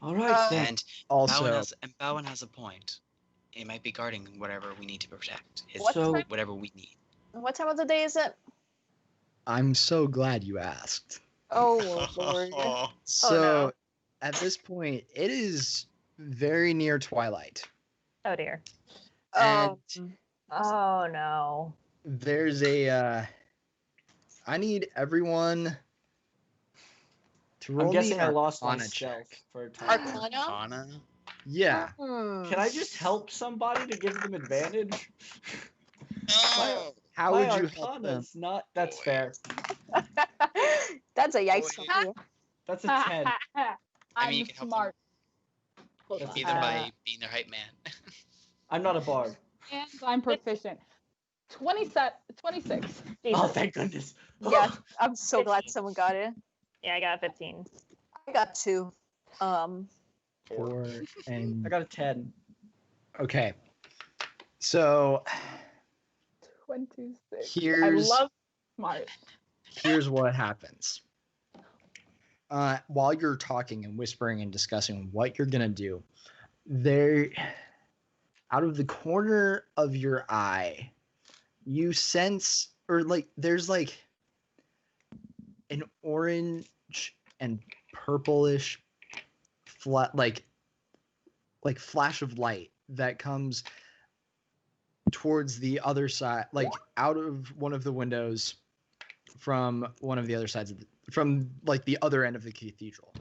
All right then. And Also, Bowen has a point. It might be guarding whatever we need to protect. What So- time? Whatever we need. What time of the day is it? I'm so glad you asked. Oh lord. So, no. at this point, it is very near twilight. Oh dear. Oh, Oh no. There's a. I need everyone to roll I'm guessing me I an lost my Arcana stealth check. for a time. Arcana? Arcana? Yeah. Can I just help somebody to give them advantage? No! How My would you help them? Arcana's not. That's fair. That's a yikes Wait. for me. That's a 10. I'm mean, you can help smart. That's- Either by being their hype man. I'm not a bard. And I'm proficient. 26. Oh, thank goodness. Yeah, I'm so glad someone got it. Yeah, I got a 15. I got 2. 4 and I got a 10. okay. So 26. I here's love smart. here's what happens. While you're talking and whispering and discussing what you're gonna do, there, out of the corner of your eye, you sense, or like, there's like an orange and purplish like flash of light that comes towards the other side, like out of one of the windows from one of the other sides from like the other end of the cathedral.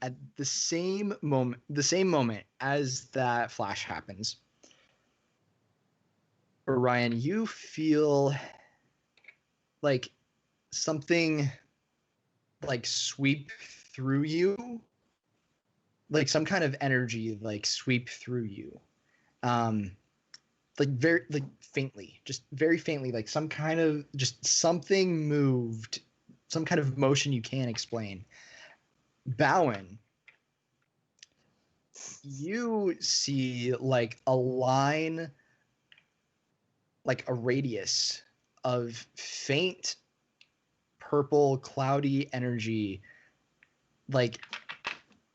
At the same moment as that flash happens, Orion, you feel like something like sweep through you, like some kind of energy like sweep through you, like very, like faintly, just very faintly, like some kind of, just something moved, some kind of motion you can't explain. Bowen, you see like a line, like a radius of faint purple cloudy energy like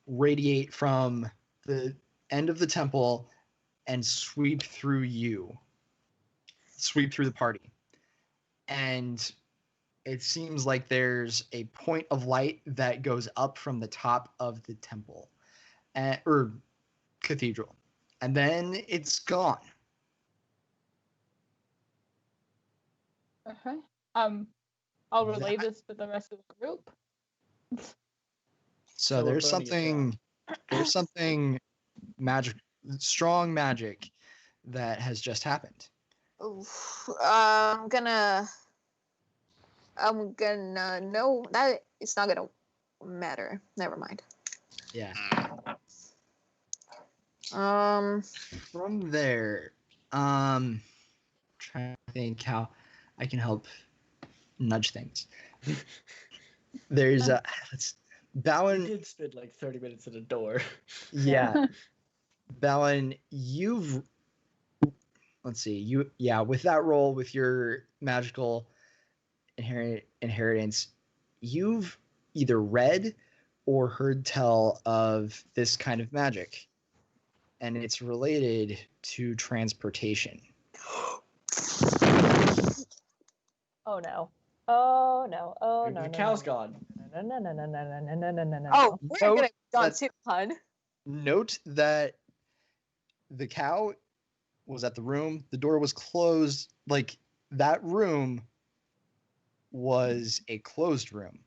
radiate from the end of the temple and sweep through the party. And it seems like there's a point of light that goes up from the top of the temple or cathedral, and then it's gone. Okay. I'll relay this to the rest of the group. So we're there's burning it something magic, strong magic that has just happened. Oof. I'm gonna no, that it's not gonna matter. Never mind. Yeah. From there, trying to think how I can help nudge things. There's We Bowen. did spend like 30 minutes at a door. Yeah, Bowen, let's see, with that roll, with your magical inheritance, you've either read or heard tell of this kind of magic, and it's related to transportation. Oh no. Oh no. Oh no. The no, cow's no. gone. No, no, no, no, no, no, no, no, no, no, no. Oh, we're No, gonna be gone that's- too, hun. Note that the cow was at the room. The door was closed. Like, that room was a closed room.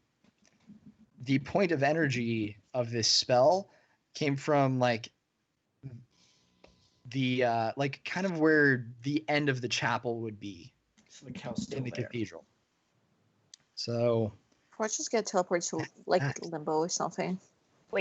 The point of energy of this spell came from like the like kind of where the end of the chapel would be So the cow's still in the there. cathedral. So Let's just get teleported to like that- limbo or something.